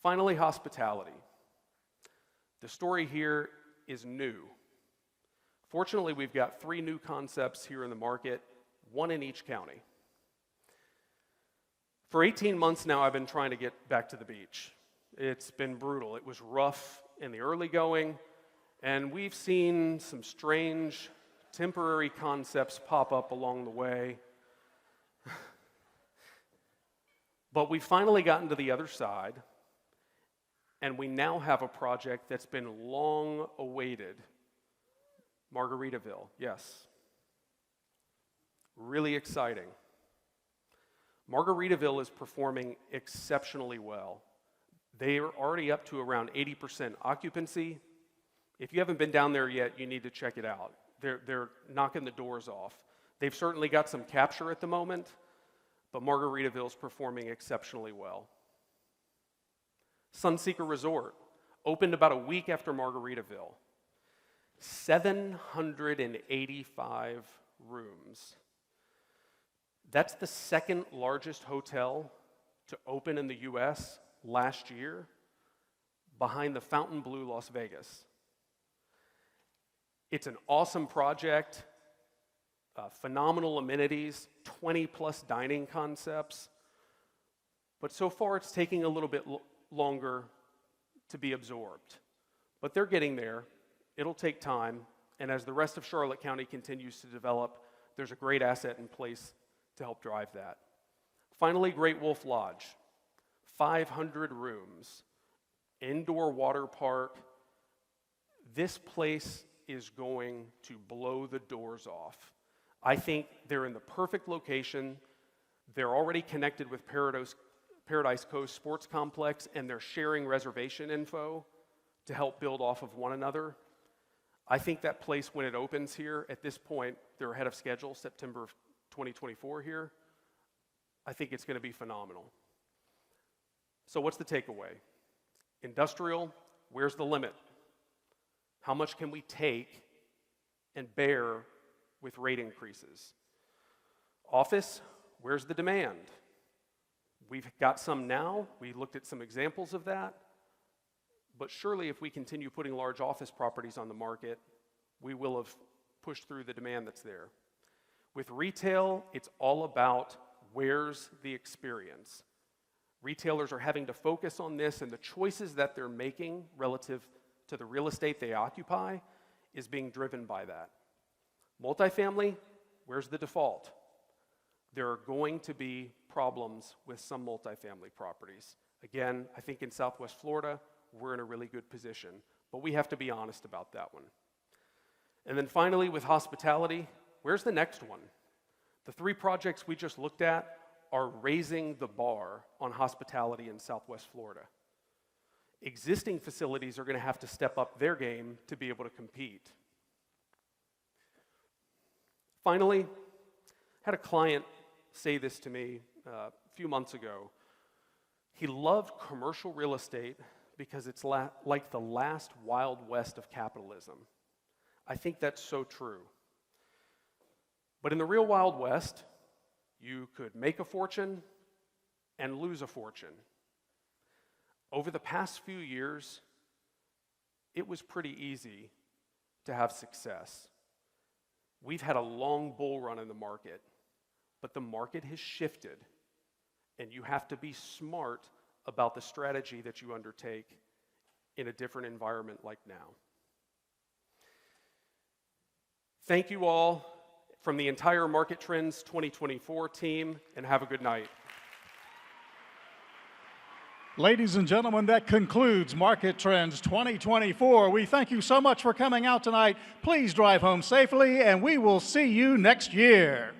Finally, hospitality. The story here is new. Fortunately, we've got 3 new concepts here in the market, 1 in each county. For 18 months now, I've been trying to get back to the beach. It's been brutal. It was rough in the early going, and we've seen some strange temporary concepts pop up along the way. But we finally gotten to the other side, and we now have a project that's been long awaited. Margaritaville, yes. Really exciting. Margaritaville is performing exceptionally well. They are already up to around 80% occupancy. If you haven't been down there yet, you need to check it out. They're knocking the doors off. They've certainly got some capture at the moment, but Margaritaville is performing exceptionally well. Sunseeker Resort opened about a week after Margaritaville. 785 rooms. That's the second largest hotel to open in the US last year, behind the Fontainebleau Las Vegas. It's an awesome project, phenomenal amenities, 20+ dining concepts, but so far it's taking a little bit longer to be absorbed. But they're getting there. It'll take time, and as the rest of Charlotte County continues to develop, there's a great asset in place to help drive that. Finally, Great Wolf Lodge, 500 rooms, indoor water park. This place is going to blow the doors off. I think they're in the perfect location. They're already connected with Paradise Coast Sports Complex, and they're sharing reservation info to help build off of one another. I think that place, when it opens here, at this point, they're ahead of schedule, September 2024 here. I think it's going to be phenomenal. So what's the takeaway? Industrial, where's the limit? How much can we take and bear with rate increases? Office, where's the demand? We've got some now. We looked at some examples of that. But surely if we continue putting large office properties on the market, we will have pushed through the demand that's there. With retail, it's all about where's the experience. Retailers are having to focus on this, and the choices that they're making relative to the real estate they occupy is being driven by that. Multifamily, where's the default? There are going to be problems with some multifamily properties. Again, I think in Southwest Florida, we're in a really good position, but we have to be honest about that one. And then finally, with hospitality, where's the next one? The 3 projects we just looked at are raising the bar on hospitality in Southwest Florida. Existing facilities are going to have to step up their game to be able to compete. Finally, I had a client say this to me a few months ago. He loved commercial real estate because it's like the last Wild West of capitalism. I think that's so true. But in the real Wild West, you could make a fortune and lose a fortune. Over the past few years, it was pretty easy to have success. We've had a long bull run in the market, but the market has shifted, and you have to be smart about the strategy that you undertake in a different environment like now. Thank you all from the entire Market Trends 2024 team, and have a good night. Ladies and gentlemen, that concludes Market Trends 2024. We thank you so much for coming out tonight. Please drive home safely, and we will see you next year.